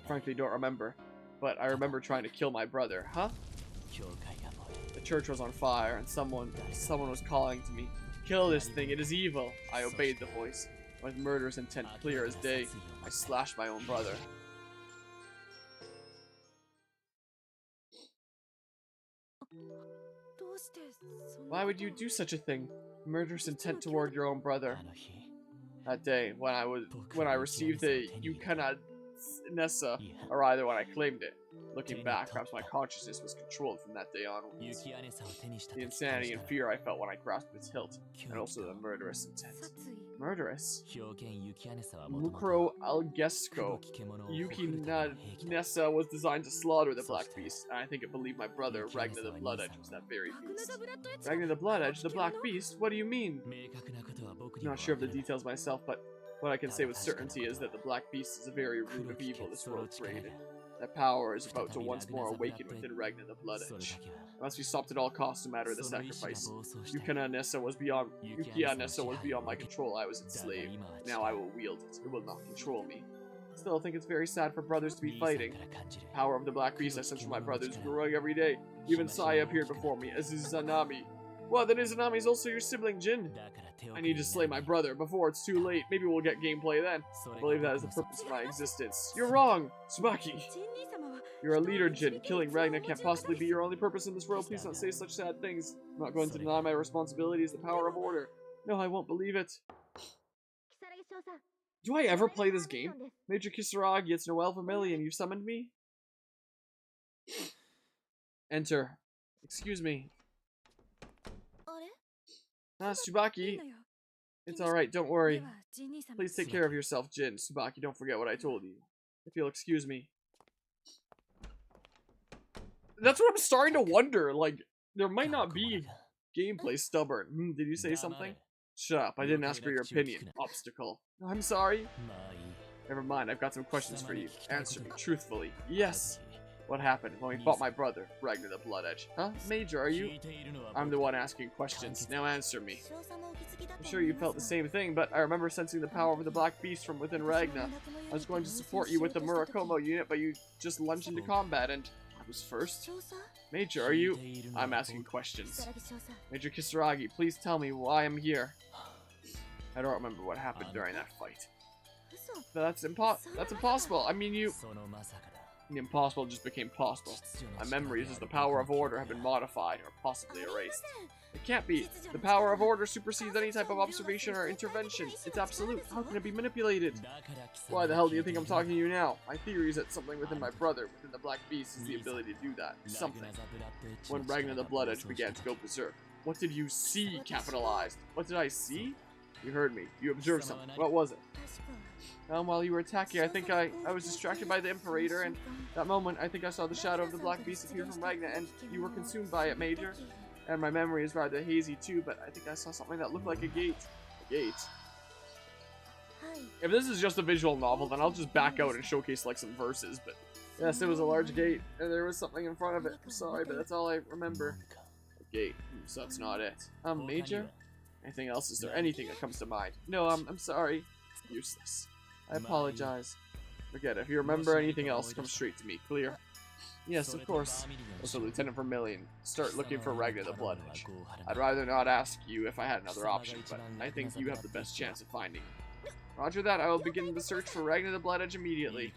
frankly don't remember. But I remember trying to kill my brother. Huh? The church was on fire, and someone was calling to me. Kill this thing, it is evil. I obeyed the voice. With murderous intent clear as day, I slashed my own brother. Why would you do such a thing? Murderous intent toward your own brother. That day, when I received the Yukana Nessa, or either when I claimed it. Looking back, perhaps my consciousness was controlled from that day onwards. The insanity and fear I felt when I grasped its hilt, and also the murderous intent. Murderous? Mukuro Algesco. Yuki Nessa was designed to slaughter the Black Beast, and I think it believed my brother, Ragnar the Blood Edge, was that very beast. Ragnar the Blood Edge? The Black Beast? What do you mean? Not sure of the details myself, but what I can say with certainty is that the Black Beast is the very root of evil this world created. That power is about to once more awaken within Ragnar the Blood Edge. It must be stopped at all costs, no matter the sacrifice. Yuki Nessa was beyond my control. I was its slave. Now I will wield it. It will not control me. Still, I think it's very sad for brothers to be fighting. The power of the Black Beast I sense from my brothers growing every day. Even Saya appeared before me as Izanami. Well, then Izanami is also your sibling, Jin. I need to slay my brother before it's too late. Maybe we'll get gameplay then. I believe that is the purpose of my existence. You're wrong, Tsubaki. You're a leader, Jin. Killing Ragnar can't possibly be your only purpose in this world. Please don't say such sad things. I'm not going to deny my responsibilities, the power of order. No, I won't believe it. Do I ever play this game? Major Kisaragi, it's Noel Vermillion. You summoned me? Enter. Excuse me. Tsubaki. It's alright, don't worry. Please take care of yourself, Jin. Tsubaki, don't forget what I told you. If you'll excuse me. That's what I'm starting to wonder. Like, there might not be gameplay stubborn. Did you say something? Shut up, I didn't ask for your opinion. Obstacle. I'm sorry. Never mind, I've got some questions for you. Answer me truthfully. Yes. What happened when we fought my brother, Ragnar the Blood Edge? Huh? Major, are you? I'm the one asking questions. Now answer me. I'm sure you felt the same thing, but I remember sensing the power of the Black Beast from within Ragnar. I was going to support you with the Murakumo unit, but you just lunged into combat and I was first. Major, are you? I'm asking questions. Major Kisaragi, please tell me why I'm here. I don't remember what happened during that fight. That's impossible. I mean, the impossible just became possible. My memories as the power of order have been modified or possibly erased. It can't be. The power of order supersedes any type of observation or intervention. It's absolute. How can it be manipulated? Why the hell do you think I'm talking to you now? My theory is that something within my brother, within the Black Beast, is the ability to do that. Something. When Ragnar the Blood Edge began to go berserk. What did you see? Capitalized. What did I see? You heard me. You observed something. What was it? While you were attacking, I think I was distracted by the Imperator, and that moment, I think I saw the shadow of the Black Beast appear from Ragnar, and you were consumed by it, Major. And my memory is rather hazy too, but I think I saw something that looked like a gate. A gate? If this is just a visual novel, then I'll just back out and showcase like some verses, but yes, it was a large gate, and there was something in front of it. I'm sorry, but that's all I remember. A gate. So that's not it. Major? Anything else? Is there anything that comes to mind? No, I'm sorry. Useless. I apologize. Forget it. If you remember anything else, come straight to me. Clear? Yes, of course. Also, Lieutenant Vermillion, start looking for Ragnar the Blood Edge. I'd rather not ask you if I had another option, but I think you have the best chance of finding him. Roger that, I will begin the search for Ragnar the Blood Edge immediately.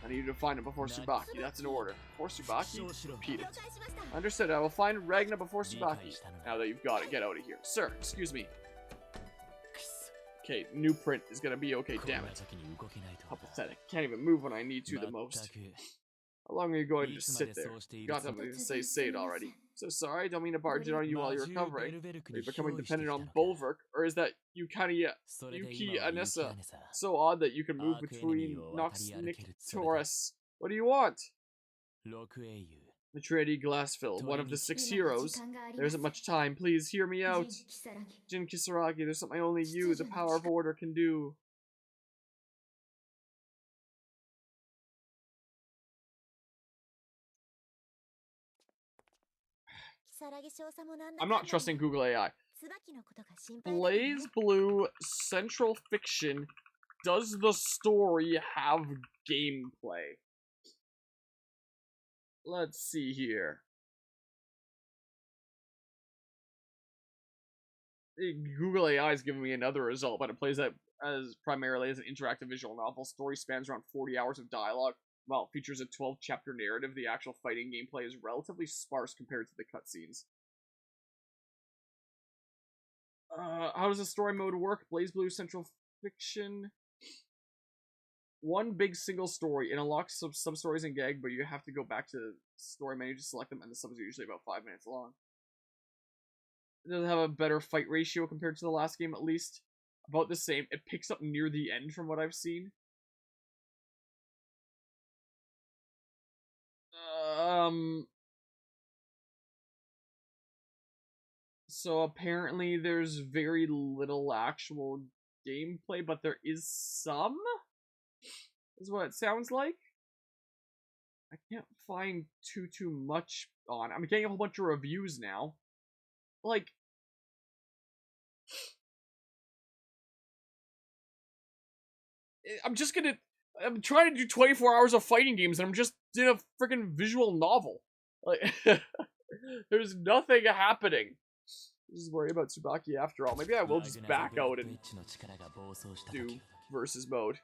I need you to find him before Tsubaki. That's an order. Before Tsubaki? Repeat it. Understood, I will find Ragnar before Tsubaki. Now that you've got it, get out of here. Sir, excuse me. Okay, new print is gonna be okay, damn it. How pathetic. Can't even move when I need to the most. How long are you going to just sit there? You got something to say it already. So sorry, don't mean to barge in on you while you're recovering. Are you becoming dependent on Bulwark? Or is that Yuki Anessa so odd that you can move between Nox, Nick, Taurus? What do you want? Maturity Glassfill, one of the 6 heroes. There isn't much time, please hear me out. Jin Kisaragi, there's something only you, the power of order, can do. I'm not trusting Google AI. BlazBlue Central Fiction. Does the story have gameplay? Let's see here. Google AI is giving me another result, but it plays that as primarily as an interactive visual novel. Story spans around 40 hours of dialogue. While it features a 12-chapter narrative, the actual fighting gameplay is relatively sparse compared to the cutscenes. How does the story mode work? BlazBlue Central Fiction. one big single story. It unlocks some sub-stories and gag, but you have to go back to the story menu to select them, and the subs are usually about 5 minutes long. It doesn't have a better fight ratio compared to the last game, at least. About the same. It picks up near the end from what I've seen. So apparently there's very little actual gameplay, but there is some, is what it sounds like. I can't find too much on it. I'm getting a whole bunch of reviews now. Like, I'm trying to do 24 hours of fighting games, and I'm just in a freaking visual novel. Like, there's nothing happening. Just worry about Tsubaki after all. Maybe I will just back out and do versus mode.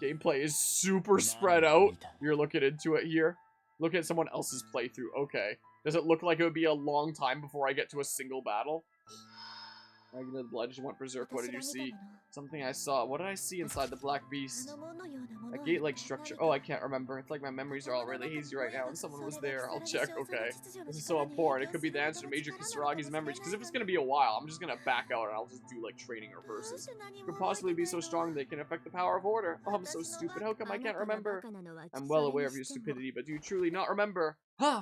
Gameplay is super spread out. You're looking into it here. Look at someone else's playthrough. Okay. Does it look like it would be a long time before I get to a single battle? Dragon of the Blood just went berserk. What did you see? Something I saw. What did I see inside the Black Beast? A gate-like structure. Oh, I can't remember. It's like my memories are all really hazy right now, and someone was there. I'll check. Okay. This is so important. It could be the answer to Major Kisaragi's memories, because if it's going to be a while, I'm just going to back out and I'll just do, like, training or versus. It could possibly be so strong they can affect the power of order. Oh, I'm so stupid. How come I can't remember? I'm well aware of your stupidity, but do you truly not remember? Huh?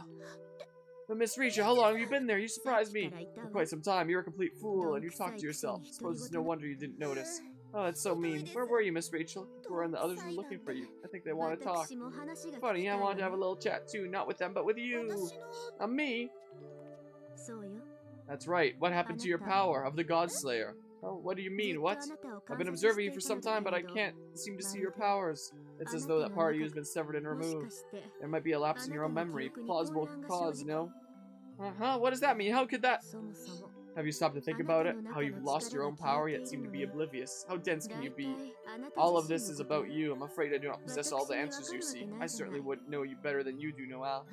But Miss Risha, how long have you been there? You surprised me. For quite some time. You're a complete fool, and you talk to yourself. Suppose it's no wonder you didn't notice. Oh, that's so mean. Where were you, Miss Rachel? Where and the others were looking for you. I think they want to talk. Funny, I wanted to have a little chat too, not with them, but with you. Me? That's right. What happened to your power of the God Slayer? Oh, what do you mean? What? I've been observing you for some time, but I can't seem to see your powers. It's as though that part of you has been severed and removed. There might be a lapse in your own memory. Plausible cause, no? Uh-huh, what does that mean? How could that... Have you stopped to think about it? How you've lost your own power yet seem to be oblivious. How dense can you be? All of this is about you. I'm afraid I do not possess all the answers you seek. I certainly would know you better than you do, Noelle.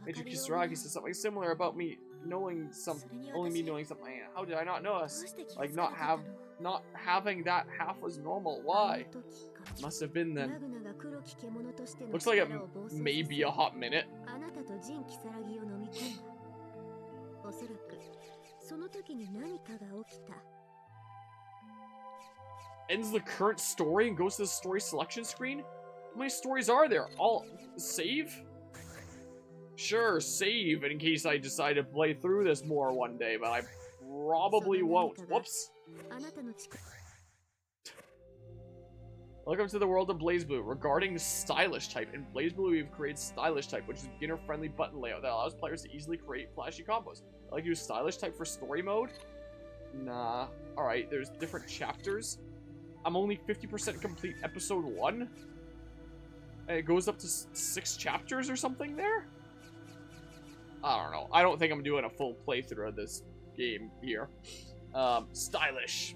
Major Kisaragi said something similar about me knowing something. Only me knowing something. How did I not know us? Like not having that half was normal. Why? Must have been then. Looks like it may be a hot minute. Ends the current story and goes to the story selection screen? How many stories are there? All save? Sure, save in case I decide to play through this more one day, but I probably won't. Whoops. Welcome to the world of BlazBlue. Regarding stylish type, in BlazBlue we've created stylish type, which is beginner-friendly button layout that allows players to easily create flashy combos. I like to use stylish type for story mode? Nah. Alright, there's different chapters. I'm only 50% complete episode 1. And it goes up to 6 chapters or something there? I don't know. I don't think I'm doing a full playthrough of this game here. Stylish.